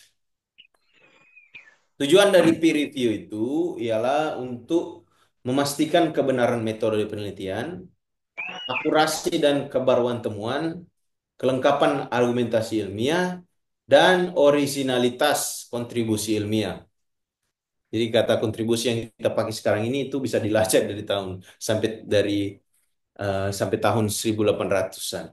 Tujuan dari peer review itu ialah untuk memastikan kebenaran metode penelitian, akurasi dan kebaruan temuan, kelengkapan argumentasi ilmiah, dan orisinalitas kontribusi ilmiah. Jadi kata kontribusi yang kita pakai sekarang ini itu bisa dilacak dari tahun sampai tahun 1800-an.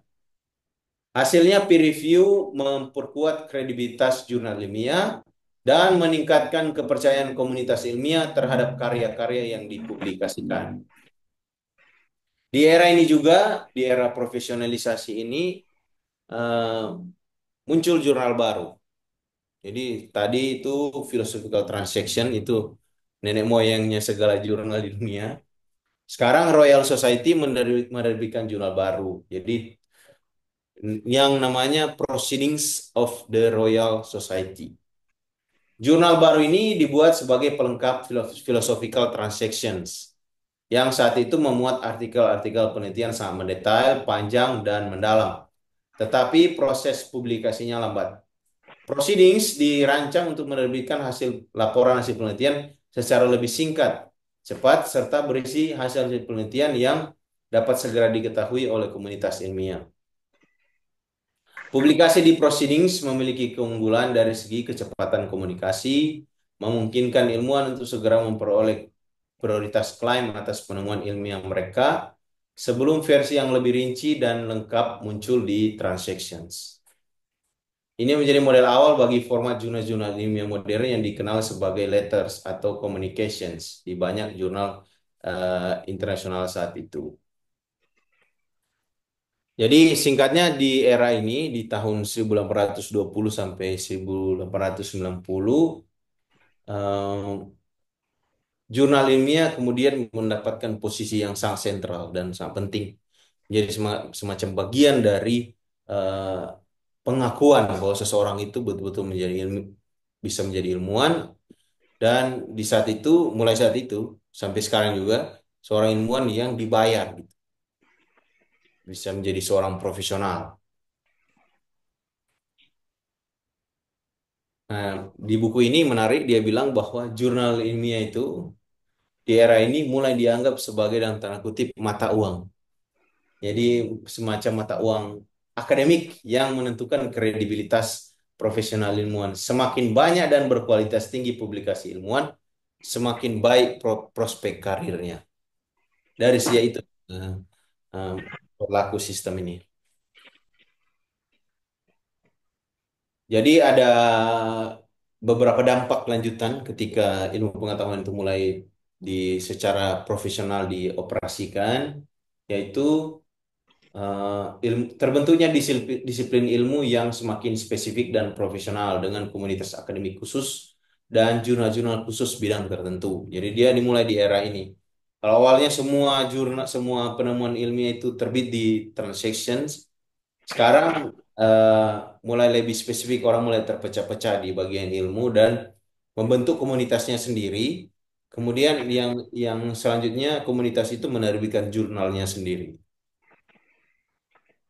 Hasilnya peer review memperkuat kredibilitas jurnal ilmiah dan meningkatkan kepercayaan komunitas ilmiah terhadap karya-karya yang dipublikasikan. Di era ini juga, di era profesionalisasi ini, eh, muncul jurnal baru. Jadi tadi itu philosophical transaction itu nenek moyangnya segala jurnal di dunia. Sekarang Royal Society menerbitkan jurnal baru. Jadi yang namanya Proceedings of the Royal Society. Jurnal baru ini dibuat sebagai pelengkap Philosophical Transactions yang saat itu memuat artikel-artikel penelitian sangat mendetail, panjang, dan mendalam. Tetapi proses publikasinya lambat. Proceedings dirancang untuk menerbitkan laporan hasil penelitian secara lebih singkat, cepat, serta berisi hasil penelitian yang dapat segera diketahui oleh komunitas ilmiah. Publikasi di Proceedings memiliki keunggulan dari segi kecepatan komunikasi, memungkinkan ilmuwan untuk segera memperoleh prioritas klaim atas penemuan ilmiah mereka sebelum versi yang lebih rinci dan lengkap muncul di Transactions. Ini menjadi model awal bagi format jurnal-jurnal ilmiah modern yang dikenal sebagai letters atau communications di banyak jurnal internasional saat itu. Jadi singkatnya di era ini di tahun 1820 sampai 1890 eh, jurnal ilmiah kemudian mendapatkan posisi yang sangat sentral dan sangat penting. Jadi semacam bagian dari eh, pengakuan bahwa seseorang itu betul-betul bisa menjadi ilmuwan dan di saat itu mulai saat itu sampai sekarang juga seorang ilmuwan yang dibayar gitu, bisa menjadi seorang profesional. Nah, di buku ini menarik dia bilang bahwa jurnal ilmiah itu di era ini mulai dianggap sebagai dalam tanda kutip mata uang. Jadi semacam mata uang akademik yang menentukan kredibilitas profesional ilmuwan. Semakin banyak dan berkualitas tinggi publikasi ilmuwan, semakin baik prospek karirnya. Dari sisi itu eh, eh, berlaku sistem ini. Jadi ada beberapa dampak lanjutan ketika ilmu pengetahuan itu mulai di secara profesional dioperasikan, yaitu terbentuknya disiplin ilmu yang semakin spesifik dan profesional dengan komunitas akademik khusus dan jurnal-jurnal khusus bidang tertentu. Jadi dia dimulai di era ini. Kalau awalnya semua jurnal, semua penemuan ilmiah itu terbit di Transactions, sekarang eh, mulai lebih spesifik, orang mulai terpecah-pecah di bagian ilmu dan membentuk komunitasnya sendiri. Kemudian yang selanjutnya komunitas itu menerbitkan jurnalnya sendiri.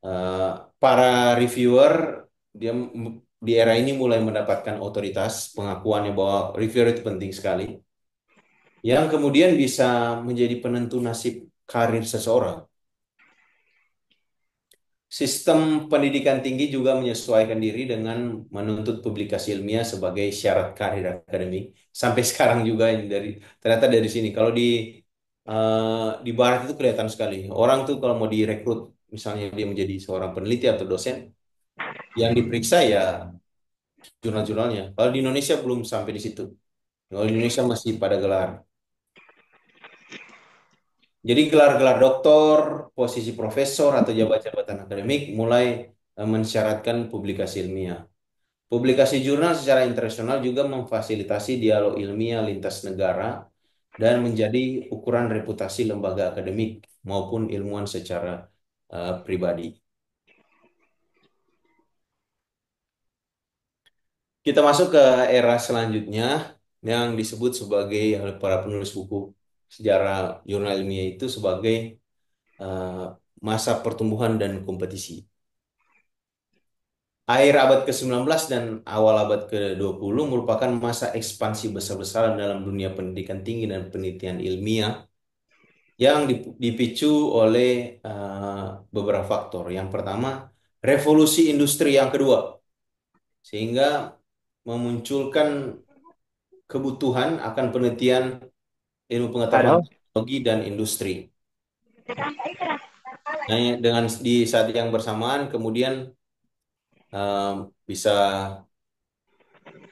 Eh, para reviewer dia di era ini mulai mendapatkan otoritas pengakuannya bahwa reviewer itu penting sekali, yang kemudian bisa menjadi penentu nasib karir seseorang. Sistem pendidikan tinggi juga menyesuaikan diri dengan menuntut publikasi ilmiah sebagai syarat karir akademik. Sampai sekarang juga ini ternyata dari sini. Kalau di barat itu kelihatan sekali. Orang tuh kalau mau direkrut, misalnya dia menjadi seorang peneliti atau dosen, yang diperiksa ya jurnal-jurnalnya. Kalau di Indonesia belum sampai di situ. Kalau di Indonesia masih pada gelar. Jadi gelar-gelar doktor, posisi profesor atau jabatan-jabatan akademik mulai mensyaratkan publikasi ilmiah. Publikasi jurnal secara internasional juga memfasilitasi dialog ilmiah lintas negara dan menjadi ukuran reputasi lembaga akademik maupun ilmuwan secara pribadi. Kita masuk ke era selanjutnya yang disebut sebagai oleh para penulis buku sejarah jurnal ilmiah itu sebagai eh, masa pertumbuhan dan kompetisi. Akhir abad ke-19 dan awal abad ke-20 merupakan masa ekspansi besar-besaran dalam dunia pendidikan tinggi dan penelitian ilmiah yang dipicu oleh beberapa faktor. Yang pertama, revolusi industri yang kedua, sehingga memunculkan kebutuhan akan penelitian ilmu pengetahuan Halo. teknologi dan industri. Nah, dengan di saat yang bersamaan kemudian bisa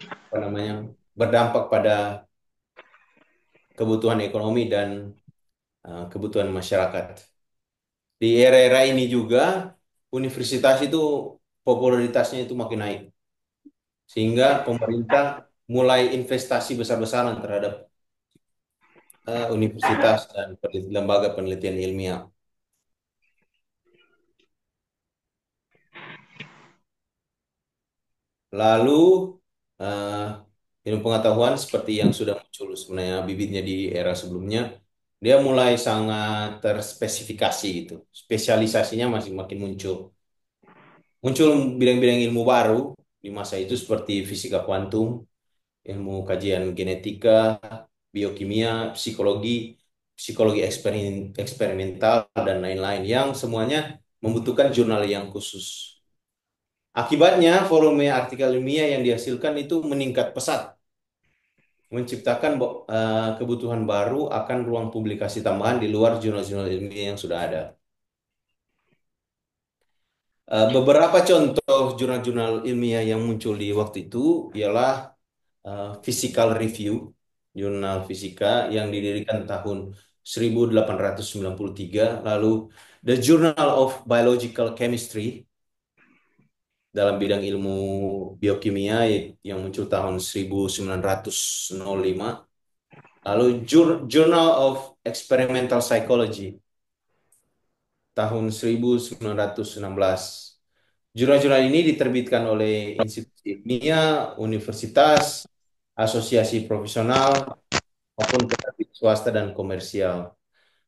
apa namanya berdampak pada kebutuhan ekonomi dan kebutuhan masyarakat. Di era-era ini juga universitas itu popularitasnya itu makin naik sehingga pemerintah mulai investasi besar-besaran terhadap universitas dan lembaga penelitian ilmiah. Lalu eh, ilmu pengetahuan seperti yang sudah muncul sebenarnya bibitnya di era sebelumnya, dia mulai sangat terspesifikasi gitu. Spesialisasinya masih makin muncul. Muncul bidang-bidang ilmu baru di masa itu seperti fisika kuantum, ilmu kajian genetika, biokimia, psikologi, psikologi eksperimental, dan lain-lain yang semuanya membutuhkan jurnal yang khusus. Akibatnya, volume artikel ilmiah yang dihasilkan itu meningkat pesat, menciptakan kebutuhan baru akan ruang publikasi tambahan di luar jurnal-jurnal ilmiah yang sudah ada. Beberapa contoh jurnal-jurnal ilmiah yang muncul di waktu itu ialah Physical Review, jurnal fisika yang didirikan tahun 1893, lalu The Journal of Biological Chemistry dalam bidang ilmu biokimia yang muncul tahun 1905, lalu Journal of Experimental Psychology tahun 1916. Jurnal-jurnal ini diterbitkan oleh institusi ilmiah, universitas, asosiasi profesional, maupun penerbit swasta dan komersial.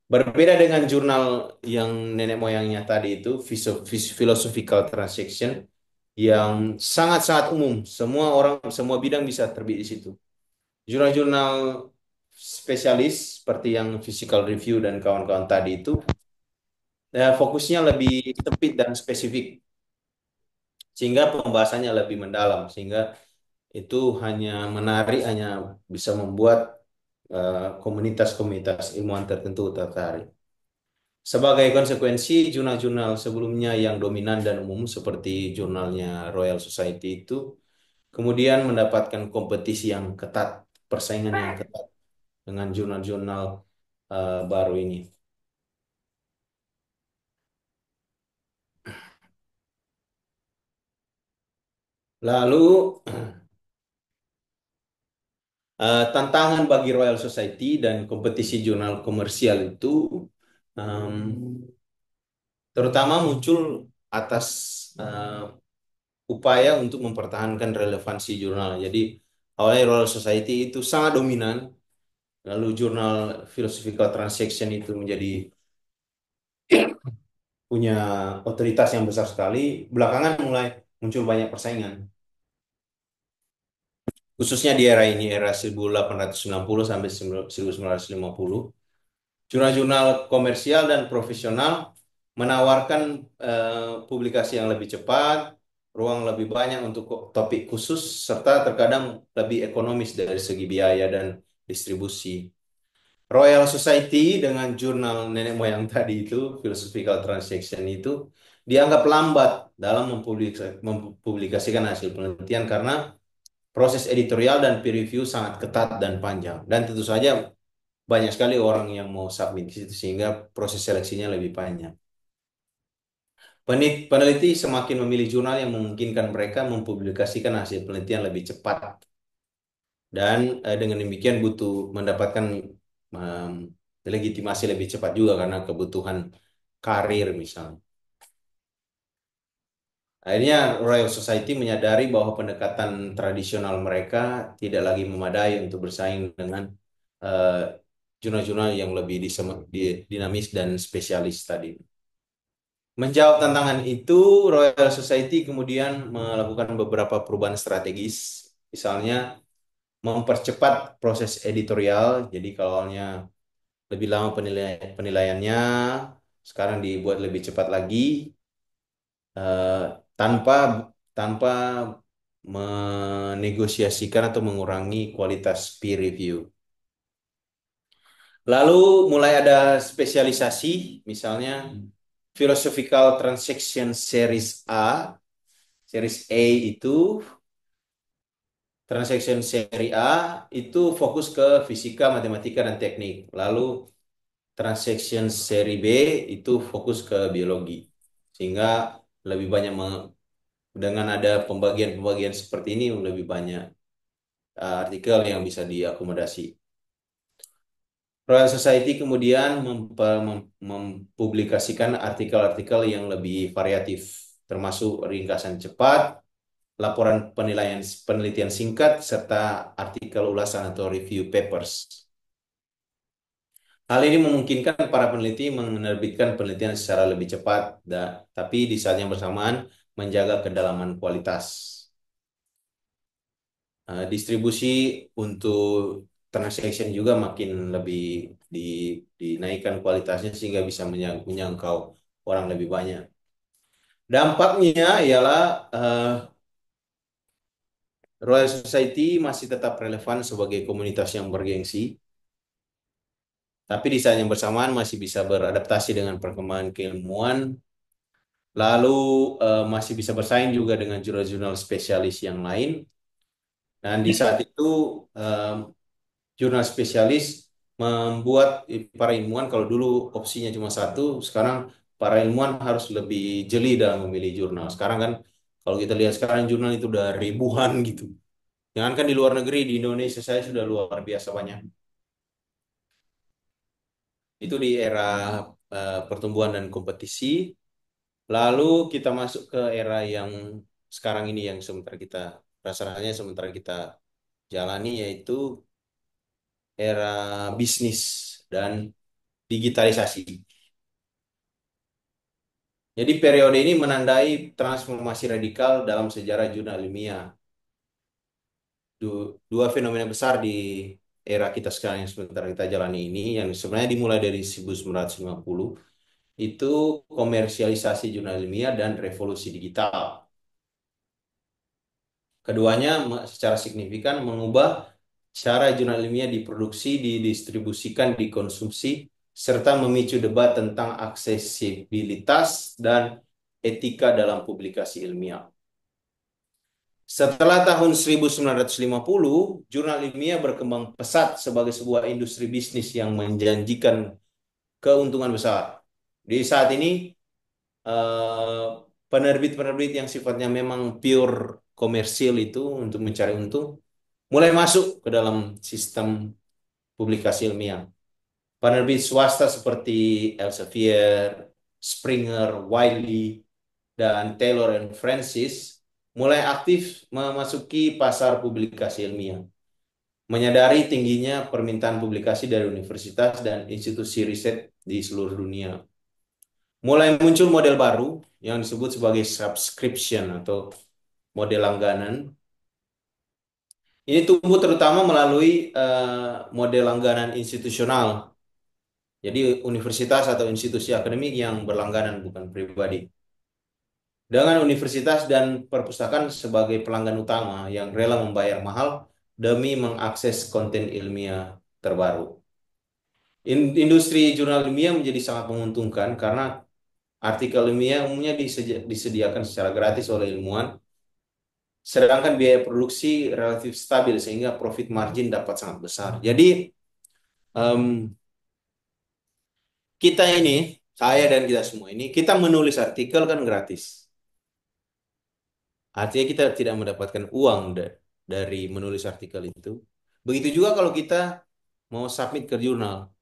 Berbeda dengan jurnal yang nenek moyangnya tadi itu, Philosophical Transaction, yang sangat-sangat umum. Semua orang, semua bidang bisa terbit di situ. Jurnal-jurnal spesialis seperti yang Physical Review dan kawan-kawan tadi itu, fokusnya lebih sempit dan spesifik, sehingga pembahasannya lebih mendalam, sehingga itu hanya menarik, hanya bisa membuat komunitas-komunitas ilmuwan tertentu tertarik. Sebagai konsekuensi, jurnal-jurnal sebelumnya yang dominan dan umum seperti jurnalnya Royal Society itu kemudian mendapatkan kompetisi yang ketat, persaingan yang ketat dengan jurnal-jurnal baru ini. Lalu tantangan bagi Royal Society dan kompetisi jurnal komersial itu em, terutama muncul atas eh, upaya untuk mempertahankan relevansi jurnal. Jadi awalnya Royal Society itu sangat dominan, lalu jurnal Philosophical Transaction itu menjadi punya otoritas yang besar sekali. Belakangan mulai muncul banyak persaingan, khususnya di era ini, era 1890 sampai 1950. Jurnal-jurnal komersial dan profesional menawarkan publikasi yang lebih cepat, ruang lebih banyak untuk topik khusus, serta terkadang lebih ekonomis dari segi biaya dan distribusi. Royal Society dengan jurnal nenek moyang tadi itu, Philosophical Transaction itu, dianggap lambat dalam mempublikasikan hasil penelitian karena proses editorial dan peer review sangat ketat dan panjang. Dan tentu saja banyak sekali orang yang mau submit di situ sehingga proses seleksinya lebih panjang. Peneliti semakin memilih jurnal yang memungkinkan mereka mempublikasikan hasil penelitian lebih cepat dan dengan demikian butuh mendapatkan em, legitimasi lebih cepat juga karena kebutuhan karir misalnya. Akhirnya Royal Society menyadari bahwa pendekatan tradisional mereka tidak lagi memadai untuk bersaing dengan eh, jurnal-jurnal yang lebih dinamis dan spesialis tadi. Menjawab tantangan itu, Royal Society kemudian melakukan beberapa perubahan strategis. Misalnya, mempercepat proses editorial. Jadi, kalau awalnya lebih lama penilaiannya, sekarang dibuat lebih cepat lagi, eh, tanpa tanpa menegosiasikan atau mengurangi kualitas peer review. Lalu mulai ada spesialisasi, misalnya Philosophical Transaction Series A. Series A itu, transaction seri A itu fokus ke fisika, matematika, dan teknik. Lalu transaction seri B itu fokus ke biologi. Sehingga lebih banyak dengan ada pembagian-pembagian seperti ini lebih banyak artikel yang bisa diakomodasi. Royal Society kemudian mempublikasikan artikel-artikel yang lebih variatif, termasuk ringkasan cepat, laporan penelitian singkat, serta artikel ulasan atau review papers. Hal ini memungkinkan para peneliti menerbitkan penelitian secara lebih cepat, tapi di saat yang bersamaan menjaga kedalaman kualitas. Distribusi untuk transaction juga makin lebih di, dinaikkan kualitasnya sehingga bisa menjangkau orang lebih banyak. Dampaknya ialah Royal Society masih tetap relevan sebagai komunitas yang bergengsi, tapi di saat yang bersamaan masih bisa beradaptasi dengan perkembangan keilmuan, lalu masih bisa bersaing juga dengan jurnal-jurnal spesialis yang lain. Dan di saat itu em, jurnal spesialis membuat para ilmuwan, kalau dulu opsinya cuma satu, sekarang para ilmuwan harus lebih jeli dalam memilih jurnal. Sekarang kan kalau kita lihat sekarang jurnal itu udah ribuan gitu. Jangankan di luar negeri, di Indonesia saya sudah luar biasa banyak. Itu di era pertumbuhan dan kompetisi. Lalu kita masuk ke era yang sekarang ini yang sementara kita jalani, yaitu era bisnis dan digitalisasi. Jadi periode ini menandai transformasi radikal dalam sejarah jurnal ilmiah. Dua fenomena besar di era kita sekarang yang sementara kita jalani ini, yang sebenarnya dimulai dari 1950, itu komersialisasi jurnal ilmiah dan revolusi digital. Keduanya secara signifikan mengubah cara jurnal ilmiah diproduksi, didistribusikan, dikonsumsi, serta memicu debat tentang aksesibilitas dan etika dalam publikasi ilmiah. Setelah tahun 1950, jurnal ilmiah berkembang pesat sebagai sebuah industri bisnis yang menjanjikan keuntungan besar. Di saat ini, eh, penerbit-penerbit yang sifatnya memang pure komersil itu untuk mencari untung mulai masuk ke dalam sistem publikasi ilmiah. Penerbit swasta seperti Elsevier, Springer, Wiley, dan Taylor and Francis mulai aktif memasuki pasar publikasi ilmiah, menyadari tingginya permintaan publikasi dari universitas dan institusi riset di seluruh dunia. Mulai muncul model baru yang disebut sebagai subscription atau model langganan. Ini tumbuh terutama melalui model langganan institusional. Jadi universitas atau institusi akademik yang berlangganan bukan pribadi. Dengan universitas dan perpustakaan sebagai pelanggan utama yang rela membayar mahal demi mengakses konten ilmiah terbaru. Industri jurnal ilmiah menjadi sangat menguntungkan karena artikel ilmiah umumnya disediakan secara gratis oleh ilmuwan, sedangkan biaya produksi relatif stabil sehingga profit margin dapat sangat besar. Jadi em, kita ini, saya dan kita semua ini, kita menulis artikel kan gratis. Artinya kita tidak mendapatkan uang dari menulis artikel itu. Begitu juga kalau kita mau submit ke jurnal.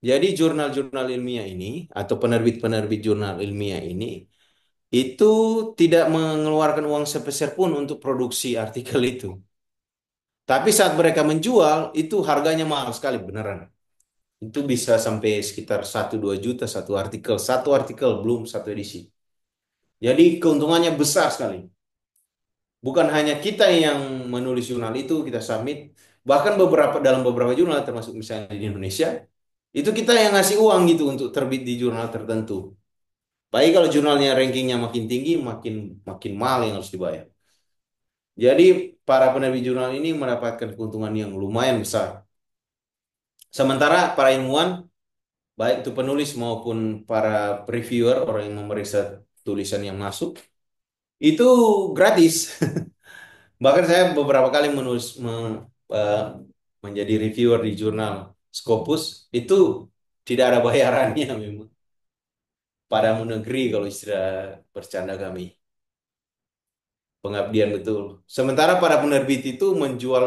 Jadi jurnal-jurnal ilmiah ini atau penerbit-penerbit jurnal ilmiah ini itu tidak mengeluarkan uang sepeser pun untuk produksi artikel itu. Tapi saat mereka menjual itu harganya mahal sekali beneran. Itu bisa sampai sekitar 1-2 juta satu artikel belum satu edisi. Jadi keuntungannya besar sekali. Bukan hanya kita yang menulis jurnal itu kita submit, bahkan dalam beberapa jurnal termasuk misalnya di Indonesia, itu kita yang ngasih uang gitu untuk terbit di jurnal tertentu. Baik kalau jurnalnya rankingnya makin tinggi, makin makin mahal yang harus dibayar. Jadi para penerbit jurnal ini mendapatkan keuntungan yang lumayan besar. Sementara para ilmuwan, baik itu penulis maupun para reviewer, orang yang memeriksa tulisan yang masuk, itu gratis. Bahkan saya beberapa kali eh, menjadi reviewer di jurnal Scopus itu tidak ada bayarannya memang. Padamu negeri kalau istilah bercanda kami. Pengabdian betul. Sementara para penerbit itu menjual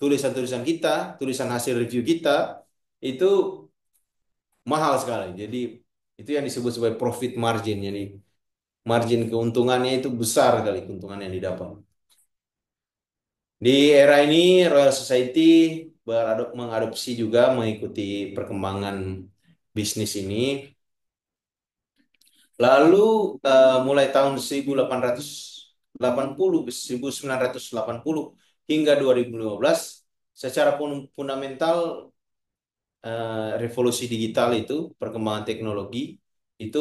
tulisan-tulisan kita, tulisan hasil review kita itu mahal sekali. Jadi itu yang disebut sebagai profit margin. Jadi margin keuntungannya itu besar kali keuntungan yang didapat. Di era ini Royal Society mengadopsi juga mengikuti perkembangan bisnis ini. Lalu mulai tahun 1880, 1980 hingga 2015 secara fundamental revolusi digital itu perkembangan teknologi itu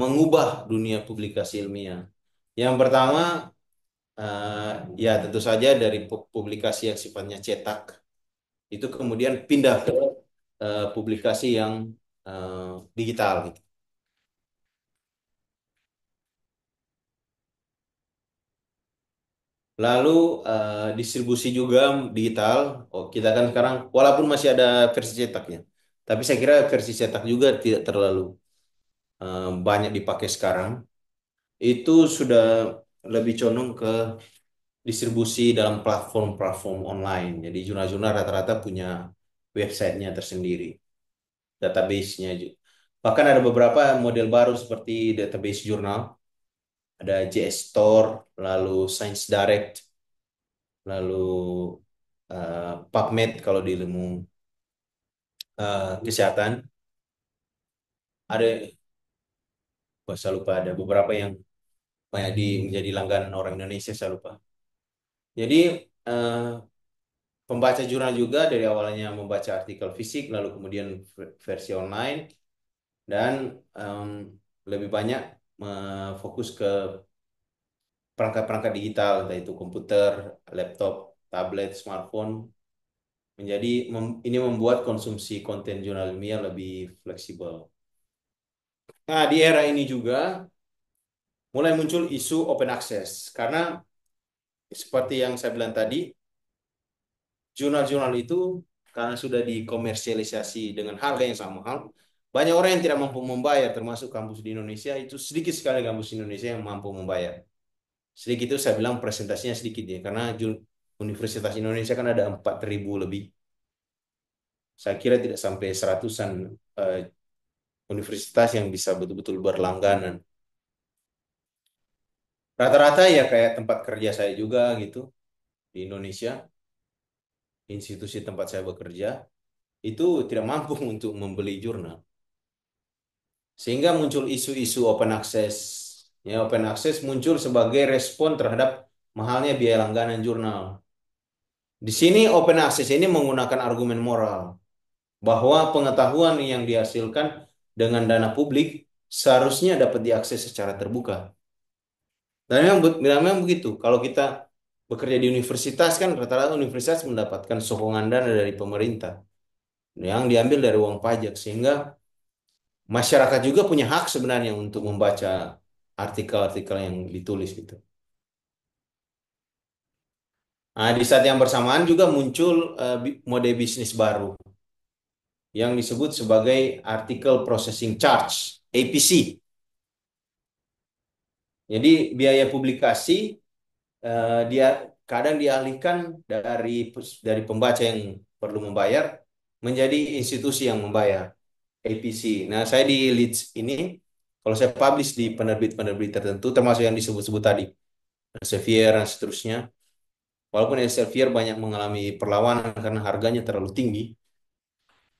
mengubah dunia publikasi ilmiah. Yang pertama ya tentu saja dari publikasi yang sifatnya cetak itu kemudian pindah ke publikasi yang eh, digital gitu. Lalu distribusi juga digital. Oh, kita kan sekarang walaupun masih ada versi cetaknya, tapi saya kira versi cetak juga tidak terlalu banyak dipakai sekarang. Itu sudah lebih condong ke distribusi dalam platform-platform online. Jadi jurnal-jurnal rata-rata punya websitenya tersendiri, database-nya juga. Bahkan ada beberapa model baru seperti database jurnal, ada JS Store, lalu Science Direct, lalu PubMed kalau di ilmu kesehatan. Ada, saya lupa ada beberapa yang banyak menjadi langganan orang Indonesia, saya lupa. Jadi eh, pembaca jurnal juga dari awalnya membaca artikel fisik, lalu kemudian versi online, dan em, lebih banyak fokus ke perangkat-perangkat digital, entah itu komputer, laptop, tablet, smartphone. Ini membuat konsumsi konten jurnal ilmiah lebih fleksibel. Nah, di era ini juga mulai muncul isu open access. Karena seperti yang saya bilang tadi, jurnal-jurnal itu karena sudah dikomersialisasi dengan harga yang sama mahal, banyak orang yang tidak mampu membayar, termasuk kampus di Indonesia, itu sedikit sekali kampus di Indonesia yang mampu membayar. Sedikit itu saya bilang presentasinya sedikit ya, karena Universitas Indonesia kan ada 4.000 lebih. Saya kira tidak sampai seratusan eh, universitas yang bisa betul-betul berlangganan. Rata-rata ya kayak tempat kerja saya juga gitu di Indonesia, institusi tempat saya bekerja, itu tidak mampu untuk membeli jurnal. Sehingga muncul isu-isu open access. Ya, open access muncul sebagai respon terhadap mahalnya biaya langganan jurnal. Di sini open access ini menggunakan argumen moral bahwa pengetahuan yang dihasilkan dengan dana publik seharusnya dapat diakses secara terbuka. Dan memang begitu. Kalau kita bekerja di universitas kan rata-rata universitas mendapatkan sokongan dana dari pemerintah yang diambil dari uang pajak sehingga masyarakat juga punya hak sebenarnya untuk membaca artikel-artikel yang ditulis gitu. Nah, di saat yang bersamaan juga muncul mode bisnis baru yang disebut sebagai Article Processing Charge, APC. Jadi biaya publikasi dia kadang dialihkan dari pembaca yang perlu membayar menjadi institusi yang membayar, APC. Nah, saya di Leeds ini, kalau saya publish di penerbit-penerbit tertentu, termasuk yang disebut-sebut tadi, Elsevier dan seterusnya, walaupun Elsevier banyak mengalami perlawanan karena harganya terlalu tinggi,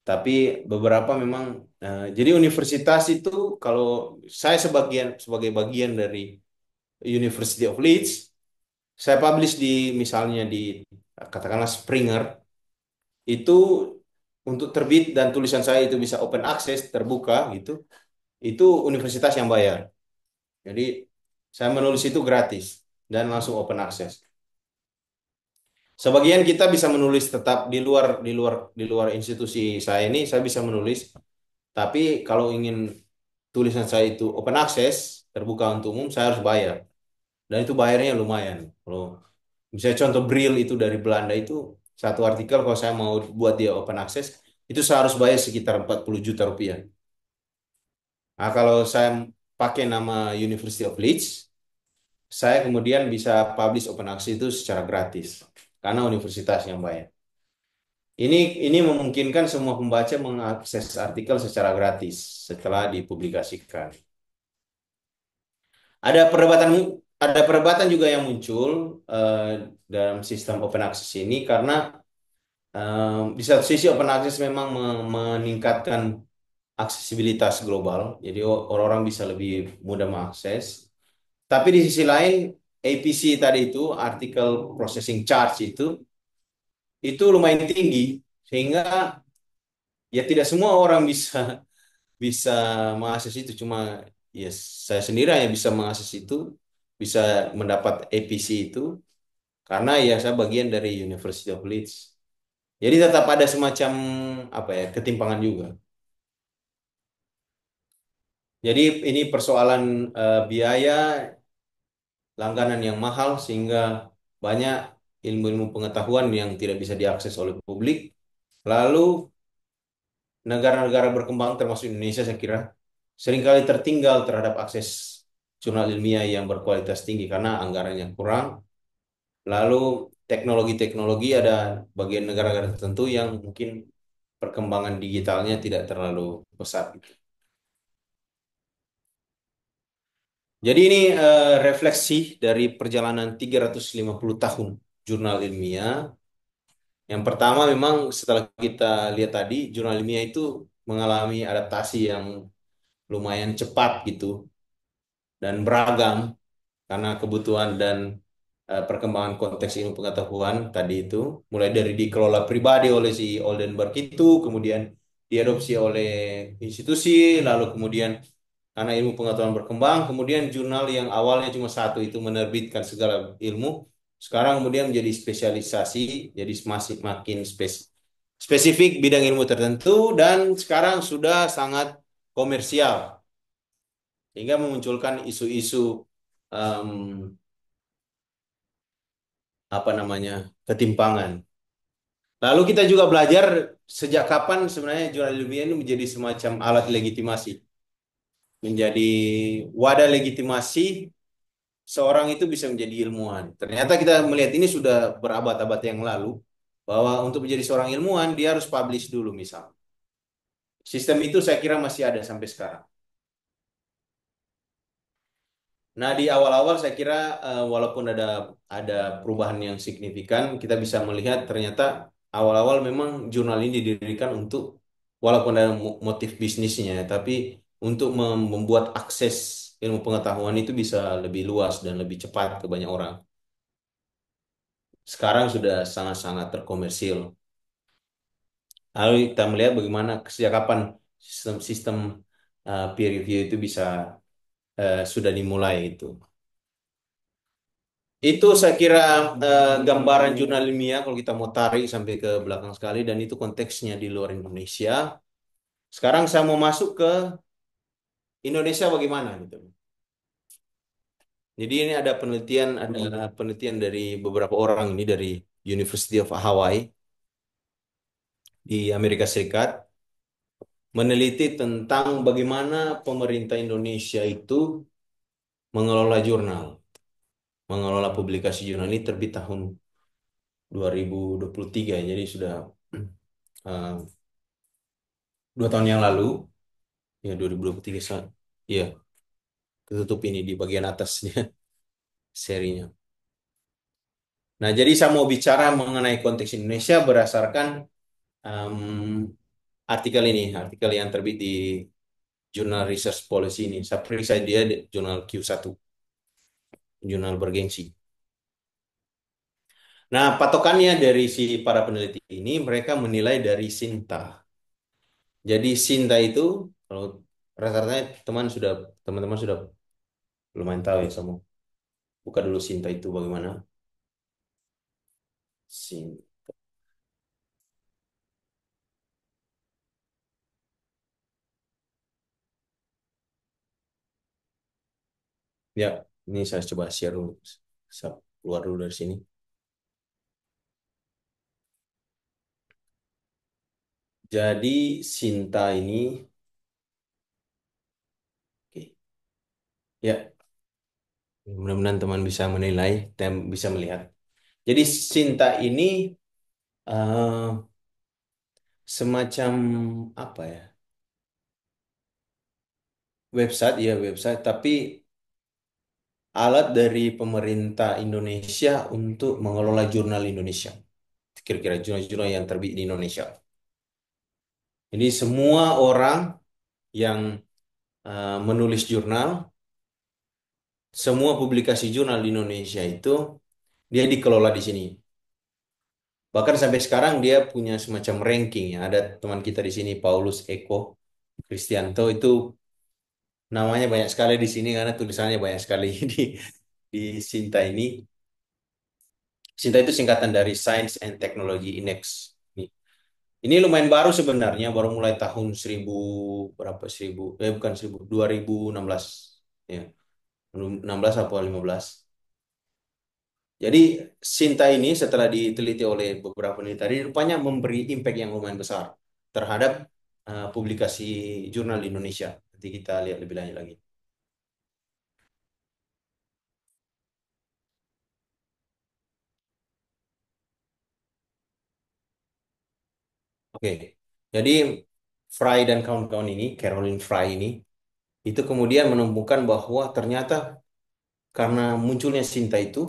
tapi beberapa memang, jadi universitas itu, kalau saya sebagai bagian dari University of Leeds, saya publish di misalnya di katakanlah Springer, itu untuk terbit dan tulisan saya itu bisa open access, terbuka gitu, itu universitas yang bayar. Jadi saya menulis itu gratis dan langsung open access. Sebagian kita bisa menulis tetap di luar institusi saya ini, saya bisa menulis. Tapi kalau ingin tulisan saya itu open access, terbuka untuk umum, saya harus bayar. Dan itu bayarnya lumayan. Kalau misalnya contoh Brill itu dari Belanda itu satu artikel kalau saya mau buat dia open access, itu saya harus bayar sekitar 40 juta rupiah. Nah, kalau saya pakai nama University of Leeds, saya kemudian bisa publish open access itu secara gratis karena universitas yang bayar. Ini ini memungkinkan semua pembaca mengakses artikel secara gratis setelah dipublikasikan. Ada perdebatan ada perdebatan juga yang muncul dalam sistem open access ini karena di satu sisi open access memang meningkatkan aksesibilitas global, jadi orang-orang bisa lebih mudah mengakses. Tapi di sisi lain, APC tadi itu, Article Processing Charge itu lumayan tinggi, sehingga ya tidak semua orang bisa bisa mengakses itu. Cuma ya saya sendiri hanya bisa mengakses itu, bisa mendapat APC itu, karena ya saya bagian dari University of Leeds. Jadi tetap ada semacam apa ya ketimpangan juga. Jadi ini persoalan biaya langganan yang mahal sehingga banyak ilmu-ilmu pengetahuan yang tidak bisa diakses oleh publik. Lalu negara-negara berkembang termasuk Indonesia saya kira seringkali tertinggal terhadap akses jurnal ilmiah yang berkualitas tinggi karena anggarannya kurang. Lalu teknologi-teknologi ada bagian negara-negara tertentu yang mungkin perkembangan digitalnya tidak terlalu pesat. Jadi ini refleksi dari perjalanan 350 tahun jurnal ilmiah. Yang pertama memang setelah kita lihat tadi, jurnal ilmiah itu mengalami adaptasi yang lumayan cepat gitu dan beragam karena kebutuhan dan perkembangan konteks ilmu pengetahuan tadi itu, mulai dari dikelola pribadi oleh si Oldenburg itu, kemudian diadopsi oleh institusi, lalu kemudian karena ilmu pengetahuan berkembang, kemudian jurnal yang awalnya cuma satu itu menerbitkan segala ilmu, sekarang kemudian menjadi spesialisasi, jadi masih makin spesifik bidang ilmu tertentu dan sekarang sudah sangat komersial, sehingga memunculkan isu-isu em, apa namanya, ketimpangan. Lalu kita juga belajar sejak kapan sebenarnya jurnal ilmiah ini menjadi semacam alat legitimasi, menjadi wadah legitimasi seorang itu bisa menjadi ilmuwan. Ternyata kita melihat ini sudah berabad-abad yang lalu, bahwa untuk menjadi seorang ilmuwan dia harus publish dulu misal. Sistem itu saya kira masih ada sampai sekarang. Nah, di awal-awal saya kira walaupun ada perubahan yang signifikan, kita bisa melihat ternyata awal-awal memang jurnal ini didirikan untuk walaupun ada motif bisnisnya, tapi untuk membuat akses ilmu pengetahuan itu bisa lebih luas dan lebih cepat ke banyak orang. Sekarang sudah sangat-sangat terkomersil. Lalu kita melihat bagaimana sejak kapan sistem peer review itu bisa sudah dimulai itu. Itu saya kira gambaran jurnal ilmiah kalau kita mau tarik sampai ke belakang sekali dan itu konteksnya di luar Indonesia. Sekarang saya mau masuk ke Indonesia bagaimana gitu. Jadi ini ada penelitian dari beberapa orang ini dari University of Hawaii di Amerika Serikat meneliti tentang bagaimana pemerintah Indonesia itu mengelola jurnal, mengelola publikasi jurnal ini terbit tahun 2023, jadi sudah eh, 2 tahun yang lalu. Ya, 2023. Iya, ketutup ini di bagian atasnya serinya. Nah, jadi saya mau bicara mengenai konteks Indonesia berdasarkan em, artikel ini, artikel yang terbit di Jurnal Research Policy ini. Saya periksa dia di jurnal Q1, jurnal bergengsi. Nah, patokannya dari si para peneliti ini, mereka menilai dari Sinta. Jadi Sinta itu, kalau rata-rata teman-teman sudah lumayan tahu ya, semua. Buka dulu Sinta itu bagaimana. Sin Ya, ini saya coba share dulu. Saya keluar dulu dari sini. Jadi Sinta ini, oke, ya, mudah-mudahan teman bisa menilai dan bisa melihat. Jadi Sinta ini eh, semacam apa ya? Website ya website, tapi alat dari pemerintah Indonesia untuk mengelola jurnal Indonesia. Kira-kira jurnal-jurnal yang terbit di Indonesia. Jadi semua orang yang menulis jurnal, semua publikasi jurnal di Indonesia itu dia dikelola di sini. Bahkan sampai sekarang dia punya semacam ranking ya. Ada teman kita di sini Paulus Eko Kristianto itu namanya banyak sekali di sini karena tulisannya banyak sekali di Sinta ini. Sinta itu singkatan dari Science and Technology Index. Ini lumayan baru sebenarnya, baru mulai tahun 2016 ya. 16 atau 15. Jadi Sinta ini setelah diteliti oleh beberapa peneliti, rupanya memberi impact yang lumayan besar terhadap publikasi jurnal di Indonesia. Nanti kita lihat lebih lanjut lagi. Oke, jadi Fry dan kawan-kawan ini, Caroline Fry ini, itu kemudian menemukan bahwa ternyata karena munculnya Sinta itu,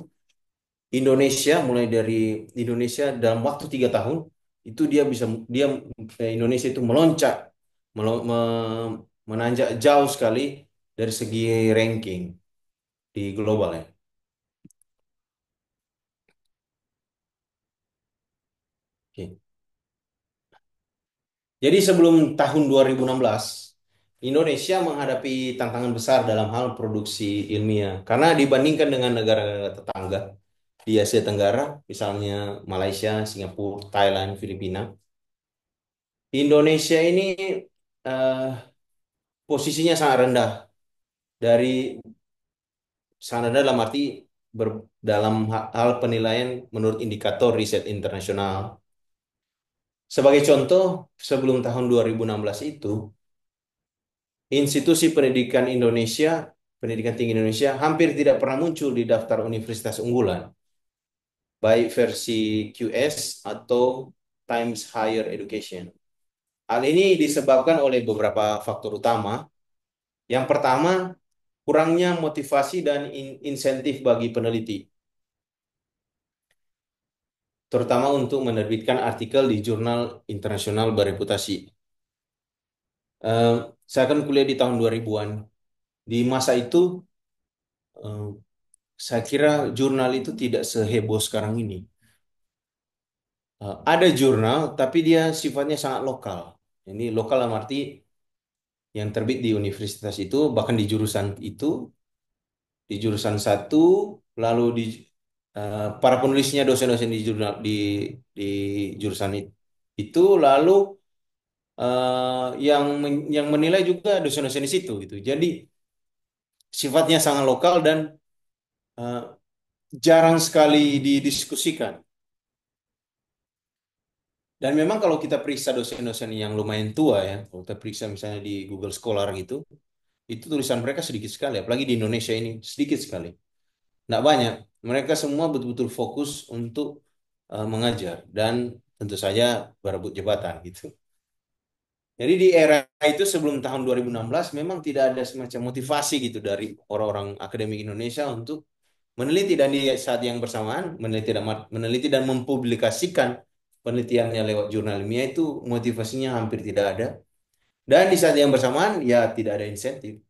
Indonesia mulai dari Indonesia dalam waktu 3 tahun itu dia Indonesia itu meloncat menanjak jauh sekali dari segi ranking di global ya. Oke. Jadi sebelum tahun 2016 Indonesia menghadapi tantangan besar dalam hal produksi ilmiah karena dibandingkan dengan negara-negara tetangga di Asia Tenggara, misalnya Malaysia, Singapura, Thailand, Filipina, Indonesia ini eh, posisinya sangat rendah dari Standar dalam arti dalam hal penilaian menurut indikator riset internasional. Sebagai contoh, sebelum tahun 2016 itu, institusi pendidikan Indonesia, pendidikan tinggi Indonesia hampir tidak pernah muncul di daftar universitas unggulan, baik versi QS atau Times Higher Education. Hal ini disebabkan oleh beberapa faktor utama. Yang pertama, kurangnya motivasi dan insentif bagi peneliti, terutama untuk menerbitkan artikel di jurnal internasional bereputasi. Eh, saya kan kuliah di tahun 2000-an. Di masa itu, eh, saya kira jurnal itu tidak seheboh sekarang ini. Ada jurnal, tapi dia sifatnya sangat lokal. Ini lokal dalam arti yang terbit di universitas itu, bahkan di jurusan satu, lalu para penulisnya dosen-dosen di jurnal di jurusan itu, lalu yang menilai juga dosen-dosen di situ gitu. Jadi sifatnya sangat lokal dan eh, jarang sekali didiskusikan. Dan memang kalau kita periksa dosen-dosen yang lumayan tua ya, kalau kita periksa misalnya di Google Scholar gitu, itu tulisan mereka sedikit sekali, apalagi di Indonesia ini sedikit sekali, nggak banyak. Mereka semua betul-betul fokus untuk mengajar dan tentu saja berebut jabatan gitu. Jadi di era itu sebelum tahun 2016 memang tidak ada semacam motivasi gitu dari orang-orang akademik Indonesia untuk meneliti, dan di saat yang bersamaan meneliti dan mempublikasikan penelitiannya lewat jurnal ilmiah itu motivasinya hampir tidak ada. Dan di saat yang bersamaan ya tidak ada insentif.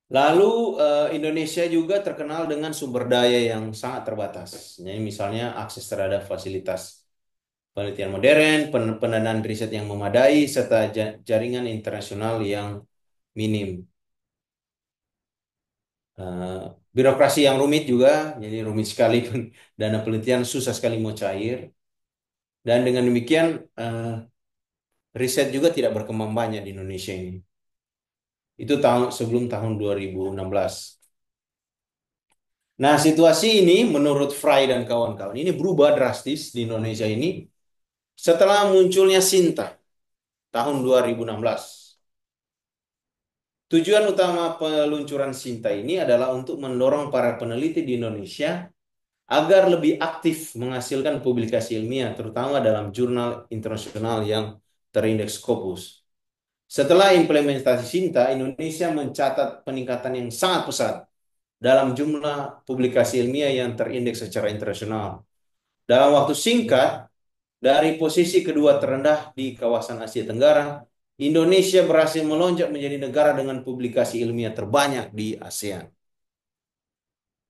Lalu Indonesia juga terkenal dengan sumber daya yang sangat terbatas. Jadi misalnya akses terhadap fasilitas penelitian modern, pendanaan riset yang memadai, serta jaringan internasional yang minim. Eh, Birokrasi yang rumit juga, jadi rumit sekali dana penelitian susah sekali mau cair. Dan dengan demikian riset juga tidak berkembang banyak di Indonesia ini. Itu sebelum tahun 2016. Nah, situasi ini menurut Fry dan kawan-kawan ini berubah drastis di Indonesia ini setelah munculnya Sinta tahun 2016. Tujuan utama peluncuran Sinta ini adalah untuk mendorong para peneliti di Indonesia agar lebih aktif menghasilkan publikasi ilmiah, terutama dalam jurnal internasional yang terindeks Scopus. Setelah implementasi Sinta, Indonesia mencatat peningkatan yang sangat pesat dalam jumlah publikasi ilmiah yang terindeks secara internasional. Dalam waktu singkat, dari posisi kedua terendah di kawasan Asia Tenggara, Indonesia berhasil melonjak menjadi negara dengan publikasi ilmiah terbanyak di ASEAN.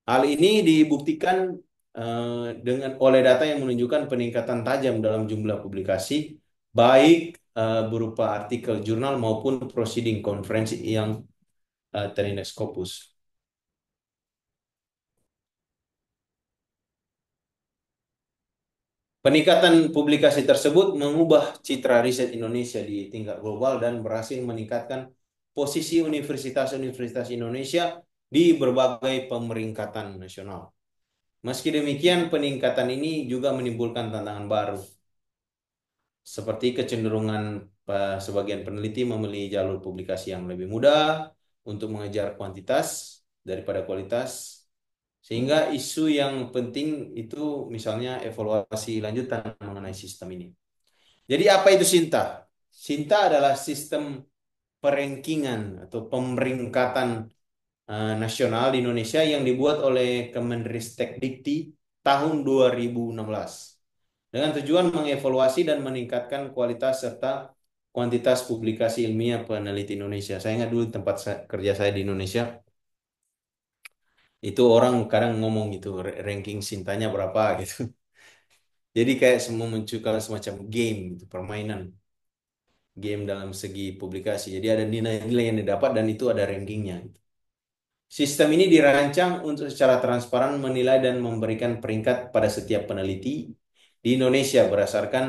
Hal ini dibuktikan oleh data yang menunjukkan peningkatan tajam dalam jumlah publikasi, baik berupa artikel jurnal maupun proceeding konferensi yang terindeks Scopus. Peningkatan publikasi tersebut mengubah citra riset Indonesia di tingkat global dan berhasil meningkatkan posisi universitas-universitas Indonesia di berbagai pemeringkatan nasional. Meski demikian, peningkatan ini juga menimbulkan tantangan baru, seperti kecenderungan sebagian peneliti memilih jalur publikasi yang lebih mudah untuk mengejar kuantitas daripada kualitas, sehingga isu yang penting itu misalnya evaluasi lanjutan mengenai sistem ini. Jadi apa itu Sinta? Sinta adalah sistem perankingan atau pemeringkatan nasional di Indonesia yang dibuat oleh Kemendristekdikti tahun 2016 dengan tujuan mengevaluasi dan meningkatkan kualitas serta kuantitas publikasi ilmiah peneliti Indonesia. Saya ingat dulu tempat kerja saya di Indonesia, itu orang kadang ngomong gitu, ranking Sintanya berapa gitu. Jadi kayak semua munculkan semacam game gitu, permainan game dalam segi publikasi. Jadi ada nilai-nilai yang didapat dan itu ada rankingnya gitu. Sistem ini dirancang untuk secara transparan menilai dan memberikan peringkat pada setiap peneliti di Indonesia berdasarkan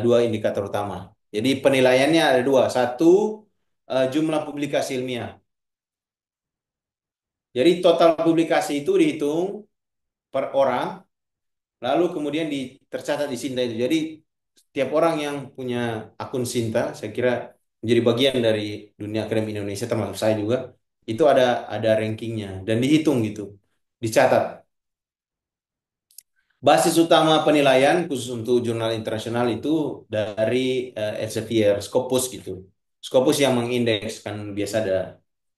dua indikator utama. Jadi penilaiannya ada dua. Satu, jumlah publikasi ilmiah. Jadi total publikasi itu dihitung per orang, lalu kemudian tercatat di Sinta itu. Jadi tiap orang yang punya akun Sinta, saya kira menjadi bagian dari dunia akademi Indonesia, termasuk saya juga, itu ada rankingnya dan dihitung gitu, dicatat. Basis utama penilaian khusus untuk jurnal internasional itu dari Elsevier, Scopus gitu. Scopus yang mengindeks kan biasa ada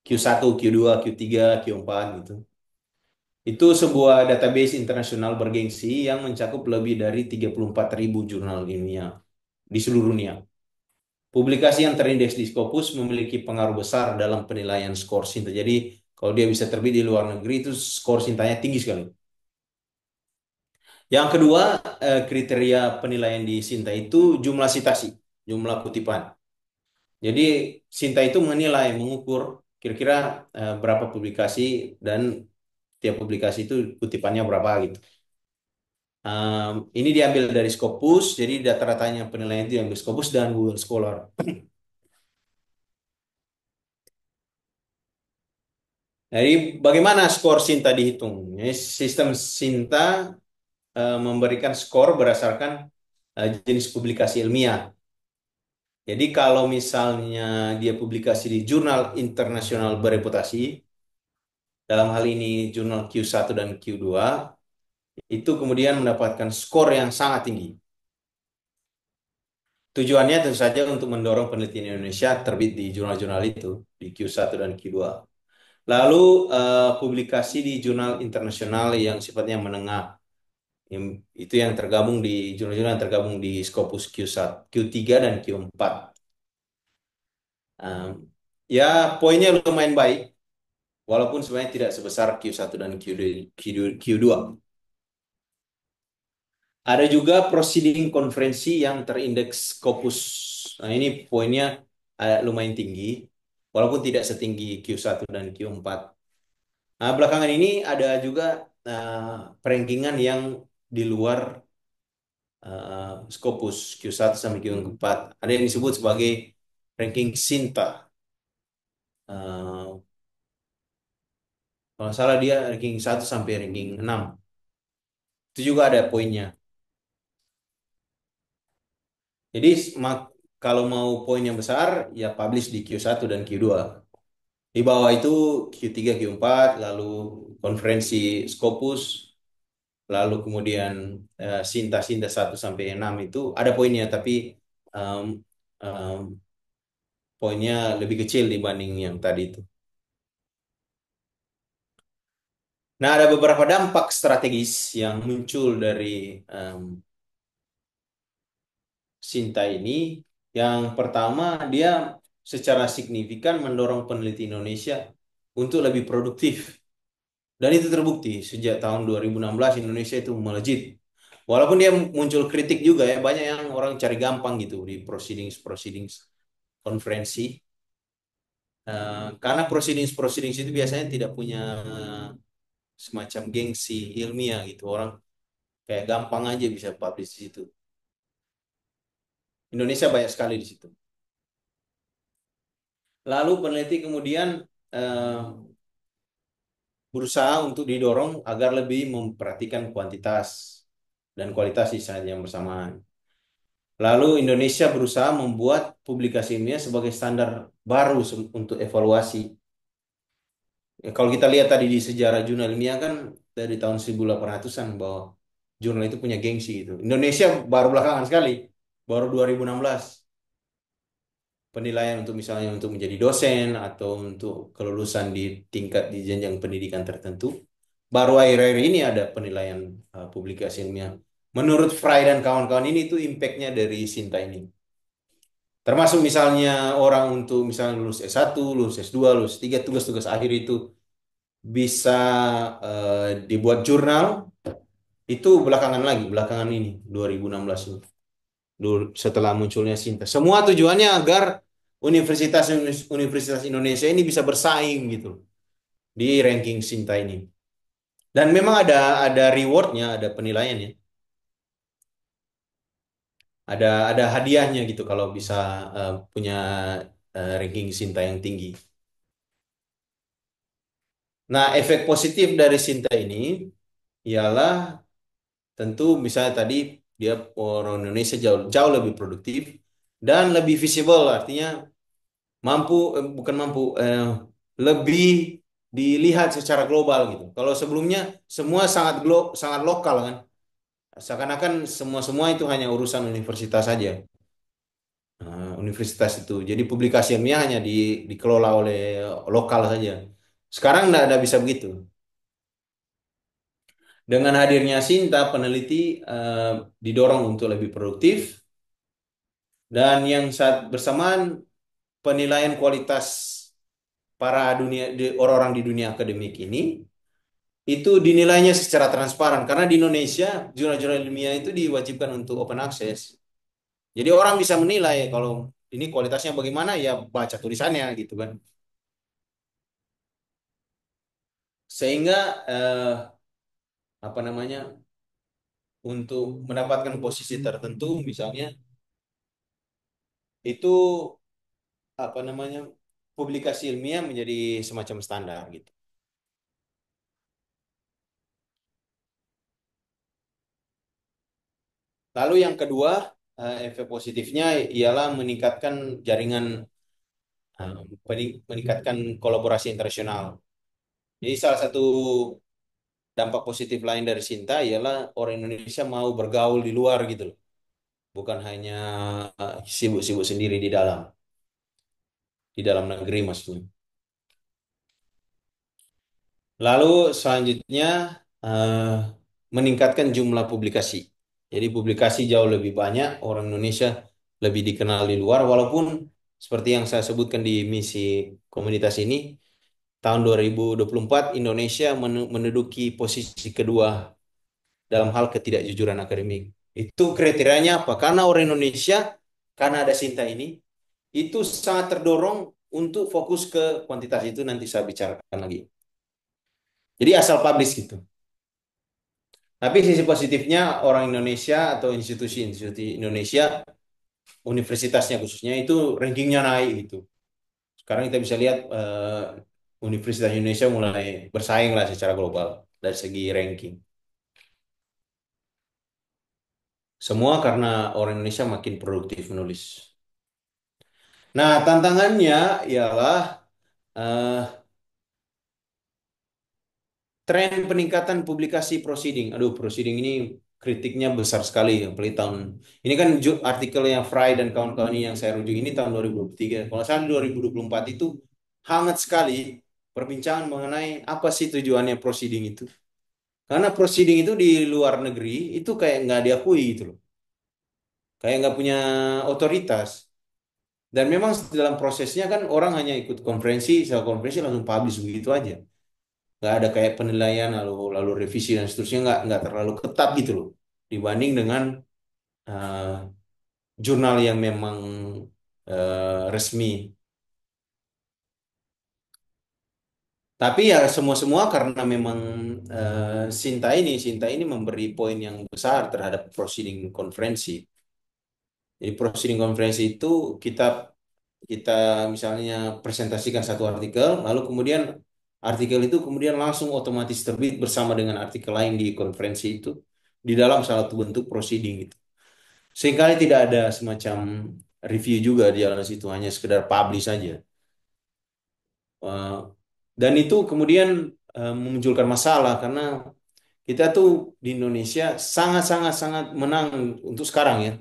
Q1, Q2, Q3, Q4 gitu. Itu sebuah database internasional bergengsi yang mencakup lebih dari 34.000 jurnal ilmiah di seluruh dunia. Publikasi yang terindeks di Scopus memiliki pengaruh besar dalam penilaian skor Sinta. Jadi kalau dia bisa terbit di luar negeri itu skor Sintanya tinggi sekali. Yang kedua, kriteria penilaian di Sinta itu jumlah citasi, jumlah kutipan. Jadi Sinta itu menilai, mengukur kira-kira berapa publikasi dan tiap publikasi itu kutipannya berapa gitu. Ini diambil dari Scopus, jadi data-datanya penilaian itu diambil Scopus dan Google Scholar. Jadi bagaimana skor Sinta dihitung? Jadi, sistem Sinta memberikan skor berdasarkan jenis publikasi ilmiah. Jadi kalau misalnya dia publikasi di jurnal internasional bereputasi, dalam hal ini jurnal Q1 dan Q2, itu kemudian mendapatkan skor yang sangat tinggi. Tujuannya tentu saja untuk mendorong penelitian Indonesia terbit di jurnal-jurnal itu, di Q1 dan Q2. Lalu publikasi di jurnal internasional yang sifatnya menengah, itu yang tergabung di jurnal-jurnal yang tergabung di Scopus Q1, Q3 dan Q4. Um, ya poinnya lumayan baik, walaupun sebenarnya tidak sebesar Q1 dan Q2. Ada juga proceeding konferensi yang terindeks Scopus. Nah, ini poinnya lumayan tinggi, walaupun tidak setinggi Q1 dan Q4. Nah, belakangan ini ada juga perankingan yang di luar Scopus Q1 sampai Q4. Ada yang disebut sebagai ranking Sinta. Eh, Kalau nggak salah dia ranking 1 sampai ranking 6. Itu juga ada poinnya. Jadi kalau mau poin yang besar, ya publish di Q1 dan Q2. Di bawah itu Q3, Q4, lalu konferensi Scopus, lalu kemudian Sinta 1 sampai 6 itu ada poinnya, tapi um, um, poinnya lebih kecil dibanding yang tadi itu. Nah, ada beberapa dampak strategis yang muncul dari Sinta ini. Yang pertama, dia secara signifikan mendorong peneliti Indonesia untuk lebih produktif. Dan itu terbukti sejak tahun 2016 Indonesia itu melejit. Walaupun dia muncul kritik juga ya, banyak yang orang cari gampang gitu di proceedings konferensi. Karena proceedings itu biasanya tidak punya semacam gengsi ilmiah gitu. Orang kayak gampang aja bisa publish di situ. Indonesia banyak sekali di situ. Lalu peneliti kemudian eh, berusaha untuk didorong agar lebih memperhatikan kuantitas dan kualitas di saat yang bersamaan. Lalu Indonesia berusaha membuat publikasi ilmiah sebagai standar baru untuk evaluasi. Ya, kalau kita lihat tadi di sejarah jurnal ilmiah kan dari tahun 1800-an bahwa jurnal itu punya gengsi gitu. Indonesia baru belakangan sekali, baru 2016 penilaian untuk misalnya untuk menjadi dosen atau untuk kelulusan di tingkat di jenjang pendidikan tertentu. Baru akhir-akhir ini ada penilaian publikasi ilmiah. Menurut Fry dan kawan-kawan ini itu impactnya dari Sinta ini. Termasuk misalnya orang untuk misalnya lulus S1, lulus S2, lulus S3, tugas-tugas akhir itu bisa dibuat jurnal, itu belakangan lagi, belakangan ini, 2016 itu. Setelah munculnya Sinta. Semua tujuannya agar universitas Indonesia ini bisa bersaing gitu di ranking Sinta ini. Dan memang ada rewardnya, ada penilaiannya, ada hadiahnya gitu kalau bisa punya ranking Sinta yang tinggi. Nah, efek positif dari Sinta ini ialah tentu misalnya tadi dia orang Indonesia jauh jauh lebih produktif dan lebih visible, artinya mampu bukan mampu lebih dilihat secara global gitu. Kalau sebelumnya semua sangat lokal kan. Seakan-akan semua itu hanya urusan universitas saja. Universitas itu. Jadi publikasi ilmiah hanya dikelola oleh lokal saja. Sekarang tidak bisa begitu. Dengan hadirnya Sinta, peneliti didorong untuk lebih produktif dan yang saat bersamaan penilaian kualitas orang-orang di dunia akademik ini itu dinilainya secara transparan karena di Indonesia jurnal-jurnal ilmiah itu diwajibkan untuk open access. Jadi orang bisa menilai kalau ini kualitasnya bagaimana ya baca tulisannya gitu kan. Sehingga apa namanya untuk mendapatkan posisi tertentu misalnya itu apa namanya publikasi ilmiah menjadi semacam standar gitu. Lalu yang kedua efek positifnya ialah meningkatkan jaringan eh, meningkatkan kolaborasi internasional. Jadi salah satu dampak positif lain dari Sinta ialah orang Indonesia mau bergaul di luar gitu loh. Bukan hanya sibuk-sibuk sendiri di dalam negeri maksudnya. Lalu selanjutnya eh, meningkatkan jumlah publikasi. Jadi publikasi jauh lebih banyak, orang Indonesia lebih dikenal di luar walaupun seperti yang saya sebutkan di misi komunitas ini, tahun 2024 Indonesia menduduki posisi kedua dalam hal ketidakjujuran akademik. Itu kriterianya apa? Karena orang Indonesia, karena ada Sinta ini, itu sangat terdorong untuk fokus ke kuantitas itu nanti saya bicarakan lagi. Jadi asal publish gitu. Tapi sisi positifnya orang Indonesia atau institusi-institusi Indonesia, universitasnya khususnya itu rankingnya naik gitu. Sekarang kita bisa lihat Universitas Indonesia mulai bersaing lah secara global dari segi ranking. Semua karena orang Indonesia makin produktif menulis. Nah, tantangannya ialah eh, tren peningkatan publikasi proceeding. Aduh, proceeding ini kritiknya besar sekali apalagi tahun ini kan artikelnya Fry dan kawan-kawan ini yang saya rujuk ini tahun 2023. Kalau saya 2024 itu hangat sekali perbincangan mengenai apa sih tujuannya proceeding itu. Karena proceeding itu di luar negeri itu kayak nggak diakui gitu loh. Kayak nggak punya otoritas. Dan memang dalam prosesnya kan orang hanya ikut konferensi, setelah konferensi langsung publish begitu aja. Nggak ada kayak penilaian lalu revisi dan seterusnya nggak terlalu ketat gitu loh dibanding dengan eh, jurnal yang memang resmi. Tapi ya semua karena memang Sinta ini memberi poin yang besar terhadap proceeding konferensi. Jadi proceeding konferensi itu kita kita misalnya presentasikan satu artikel, lalu kemudian artikel itu kemudian langsung otomatis terbit bersama dengan artikel lain di konferensi itu di dalam salah satu bentuk proceeding gitu. Seringkali tidak ada semacam review juga di dalam situ, hanya sekedar publish saja. Eh, Dan itu kemudian memunculkan masalah karena kita tuh di Indonesia sangat menang untuk sekarang ya.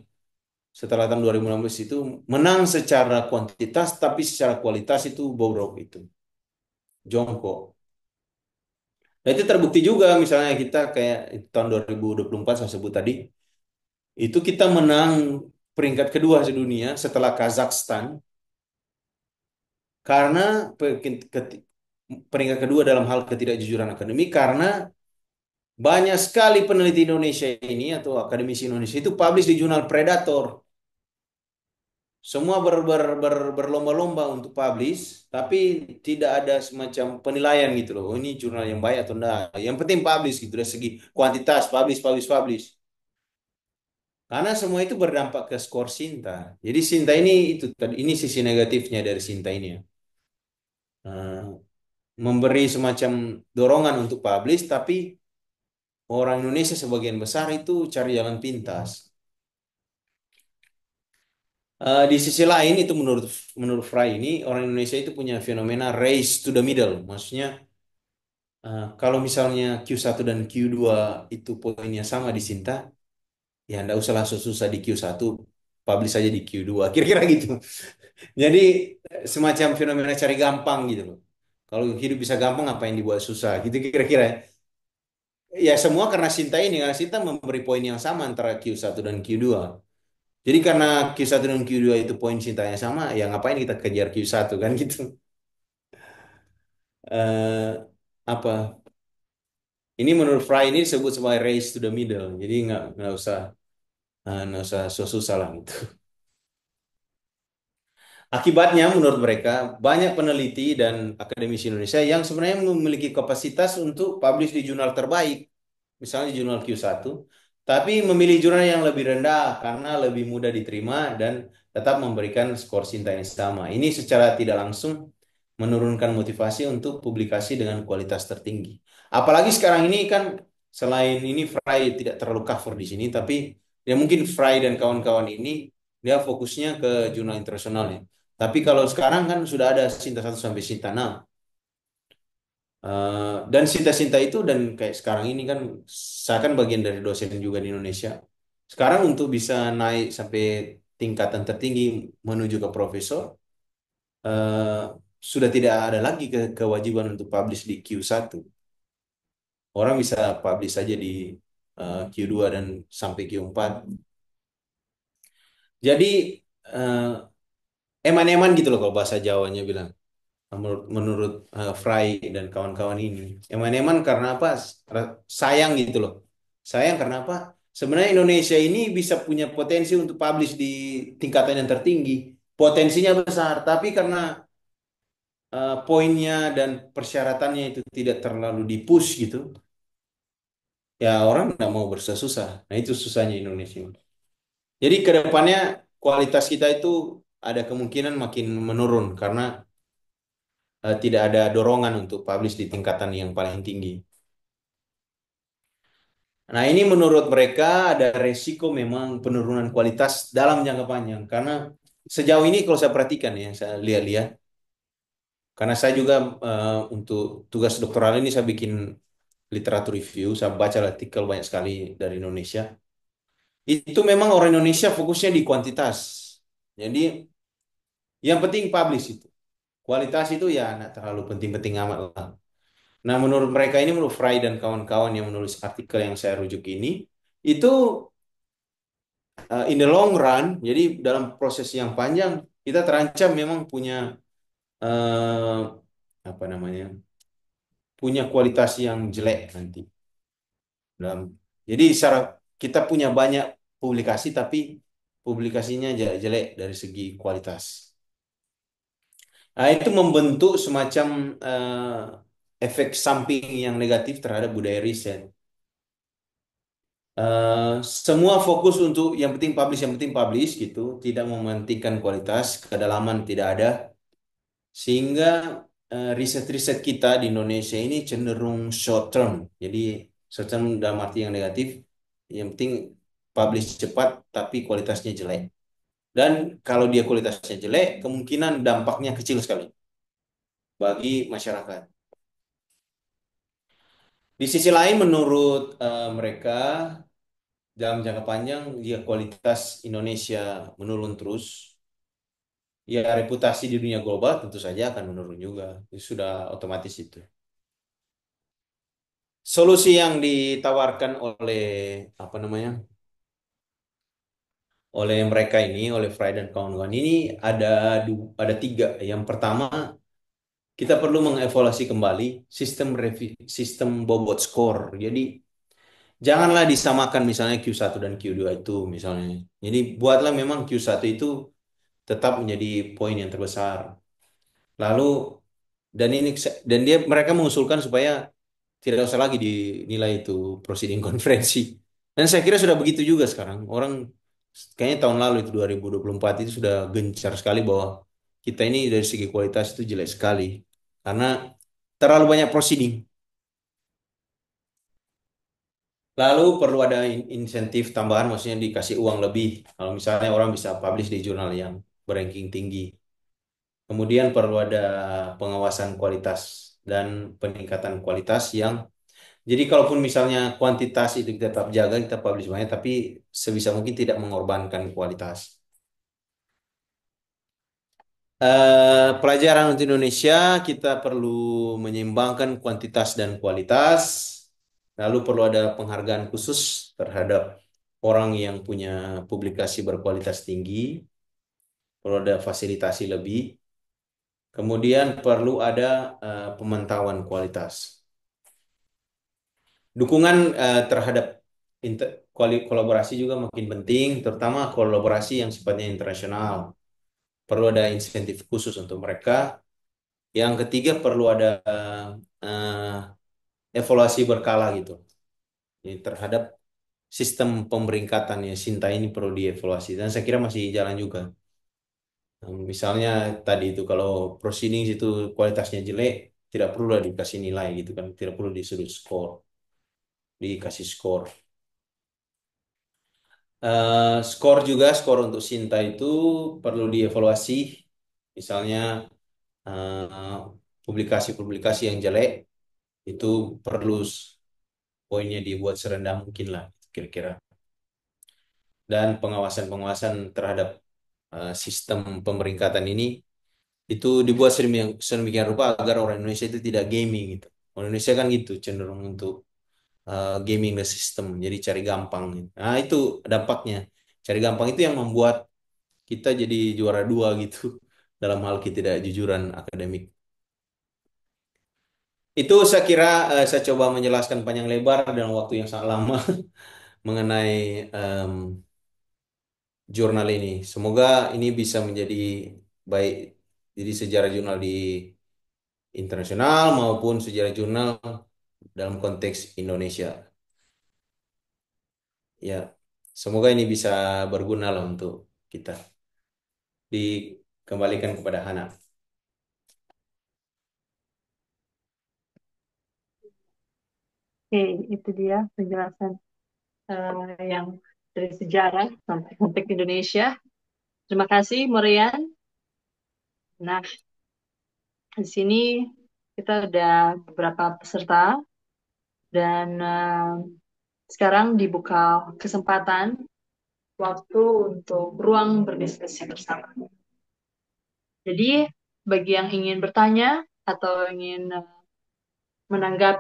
Setelah tahun 2016 itu menang secara kuantitas tapi secara kualitas itu bobrok itu jongkok. Nah itu terbukti juga misalnya kita kayak tahun 2024 saya sebut tadi itu kita menang peringkat kedua sedunia setelah Kazakhstan karena peringkat kedua dalam hal ketidakjujuran akademik karena banyak sekali peneliti Indonesia ini atau akademisi Indonesia itu publish di jurnal Predator. Semua berlomba-lomba untuk publish, tapi tidak ada semacam penilaian gitu loh. Oh, ini jurnal yang baik atau enggak. Yang penting publish gitu dari segi kuantitas, publish. Karena semua itu berdampak ke skor Sinta. Jadi Sinta ini itu tadi ini sisi negatifnya dari Sinta ini ya. Nah, memberi semacam dorongan untuk publish, tapi orang Indonesia sebagian besar itu cari jalan pintas. Di sisi lain itu menurut menurut Fry ini orang Indonesia itu punya fenomena race to the middle. Maksudnya kalau misalnya Q1 dan Q2 itu poinnya sama di Sinta, ya ndak usahlah susah di Q1, publish saja di Q2. Kira-kira gitu. Jadi semacam fenomena cari gampang gitu loh. Kalau hidup bisa gampang, ngapain dibuat susah? Gitu kira-kira. Ya semua karena Sinta ini, karena Sinta memberi poin yang sama antara Q1 dan Q2. Jadi karena Q1 dan Q2 itu poin cintanya sama, ya ngapain kita kejar Q1 kan gitu. eh Apa? Ini menurut Fry ini disebut sebagai race to the middle. Jadi nggak usah susah lah gitu. Akibatnya menurut mereka banyak peneliti dan akademisi Indonesia yang sebenarnya memiliki kapasitas untuk publish di jurnal terbaik, misalnya jurnal Q1, tapi memilih jurnal yang lebih rendah karena lebih mudah diterima dan tetap memberikan skor Sinta yang sama. Ini secara tidak langsung menurunkan motivasi untuk publikasi dengan kualitas tertinggi. Apalagi sekarang ini kan selain ini Fry tidak terlalu cover di sini, tapi ya mungkin Fry dan kawan-kawan ini dia fokusnya ke jurnal internasional ya. Tapi kalau sekarang kan sudah ada Sinta 1 sampai Sinta 6. Dan Sinta-Sinta itu dan kayak sekarang ini kan saya kan bagian dari dosen juga di Indonesia. Sekarang untuk bisa naik sampai tingkatan tertinggi menuju ke profesor, eh, sudah tidak ada lagi kewajiban untuk publish di Q1. Orang bisa publish saja di Q2 dan sampai Q4. Jadi eh, eman-eman gitu loh kalau bahasa Jawanya bilang. Menurut Fry dan kawan-kawan ini. Eman-eman karena apa? Sayang gitu loh. Sayang karena apa? Sebenarnya Indonesia ini bisa punya potensi untuk publish di tingkatan yang tertinggi. Potensinya besar, tapi karena poinnya dan persyaratannya itu tidak terlalu di-push gitu, ya orang nggak mau bersusah. Nah itu susahnya Indonesia. Jadi ke depannya kualitas kita itu ada kemungkinan makin menurun karena tidak ada dorongan untuk publish di tingkatan yang paling tinggi. Nah, ini menurut mereka ada resiko memang penurunan kualitas dalam jangka panjang. Karena sejauh ini kalau saya perhatikan ya, saya lihat-lihat, karena saya juga untuk tugas doktoral ini saya bikin literatur review, saya baca artikel banyak sekali dari Indonesia. Itu memang orang Indonesia fokusnya di kuantitas. Jadi yang penting publish itu. Kualitas itu ya nggak terlalu penting-penting amat lah. Nah, menurut mereka ini, menurut Fry dan kawan-kawan yang menulis artikel yang saya rujuk ini, itu in the long run, jadi dalam proses yang panjang, kita terancam memang punya eh, apa namanya, punya kualitas yang jelek nanti. Dalam, jadi secara kita punya banyak publikasi, tapi publikasinya jelek dari segi kualitas. Nah, itu membentuk semacam efek samping yang negatif terhadap budaya riset. Eh, Semua fokus untuk yang penting publish gitu, tidak mementingkan kualitas, kedalaman tidak ada, sehingga riset-riset kita di Indonesia ini cenderung short term. Jadi short term dalam arti yang negatif, yang penting publish cepat tapi kualitasnya jelek. Dan kalau dia kualitasnya jelek, kemungkinan dampaknya kecil sekali bagi masyarakat. Di sisi lain, menurut mereka, dalam jangka panjang, jika kualitas Indonesia menurun terus, ya reputasi di dunia global tentu saja akan menurun juga. Itu sudah otomatis itu. Solusi yang ditawarkan oleh apa namanya? Oleh mereka ini, oleh Fry dan kawan-kawan ini ada tiga. Yang pertama, kita perlu mengevaluasi kembali sistem bobot skor. Jadi janganlah disamakan misalnya Q1 dan Q2 itu misalnya. Jadi buatlah memang Q1 itu tetap menjadi poin yang terbesar. Lalu dan ini dan dia mereka mengusulkan supaya tidak usah lagi dinilai itu proceeding konferensi. Dan saya kira sudah begitu juga sekarang. Orang kayaknya tahun lalu itu 2024 itu sudah gencar sekali bahwa kita ini dari segi kualitas itu jelek sekali. Karena terlalu banyak proceeding. Lalu perlu ada insentif tambahan, maksudnya dikasih uang lebih. Kalau misalnya orang bisa publish di jurnal yang beranking tinggi. Kemudian perlu ada pengawasan kualitas dan peningkatan kualitas yang, jadi kalaupun misalnya kuantitas itu kita tetap jaga, kita publish banyak, tapi sebisa mungkin tidak mengorbankan kualitas. Pelajaran untuk Indonesia, kita perlu menyeimbangkan kuantitas dan kualitas. Lalu perlu ada penghargaan khusus terhadap orang yang punya publikasi berkualitas tinggi. Perlu ada fasilitasi lebih. Kemudian perlu ada pemantauan kualitas. Dukungan terhadap kolaborasi juga makin penting, terutama kolaborasi yang sifatnya internasional. Perlu ada insentif khusus untuk mereka. Yang ketiga perlu ada eh, evaluasi berkala gitu. Jadi terhadap sistem pemeringkatan ya Sinta ini perlu dievaluasi dan saya kira masih jalan juga. Misalnya tadi itu kalau proceedings itu kualitasnya jelek, tidak perlu lah dikasih nilai gitu kan, tidak perlu disuruh skor, dikasih skor. Skor juga, skor untuk Sinta itu perlu dievaluasi. Misalnya eh, publikasi-publikasi yang jelek itu perlu poinnya dibuat serendah mungkin lah kira-kira. Dan pengawasan-pengawasan terhadap sistem pemeringkatan ini itu dibuat sedemikian rupa agar orang Indonesia itu tidak gaming gitu. Orang Indonesia kan gitu cenderung untuk gaming the system, jadi cari gampang gitu. Nah itu dampaknya. Cari gampang itu yang membuat kita jadi juara dua gitu dalam hal ketidakjujuran akademik. Itu saya kira saya coba menjelaskan panjang lebar dalam waktu yang sangat lama mengenai em, jurnal ini. Semoga ini bisa menjadi baik jadi sejarah jurnal di internasional maupun sejarah jurnal dalam konteks Indonesia. Ya, semoga ini bisa berguna lah untuk kita. Dikembalikan kepada Hana. Oke, itu dia penjelasan yang dari sejarah sampai konteks Indonesia. Terima kasih, Morian. Nah, di sini kita ada beberapa peserta dan sekarang dibuka kesempatan waktu untuk ruang berdiskusi bersama. Jadi, bagi yang ingin bertanya atau ingin menanggapi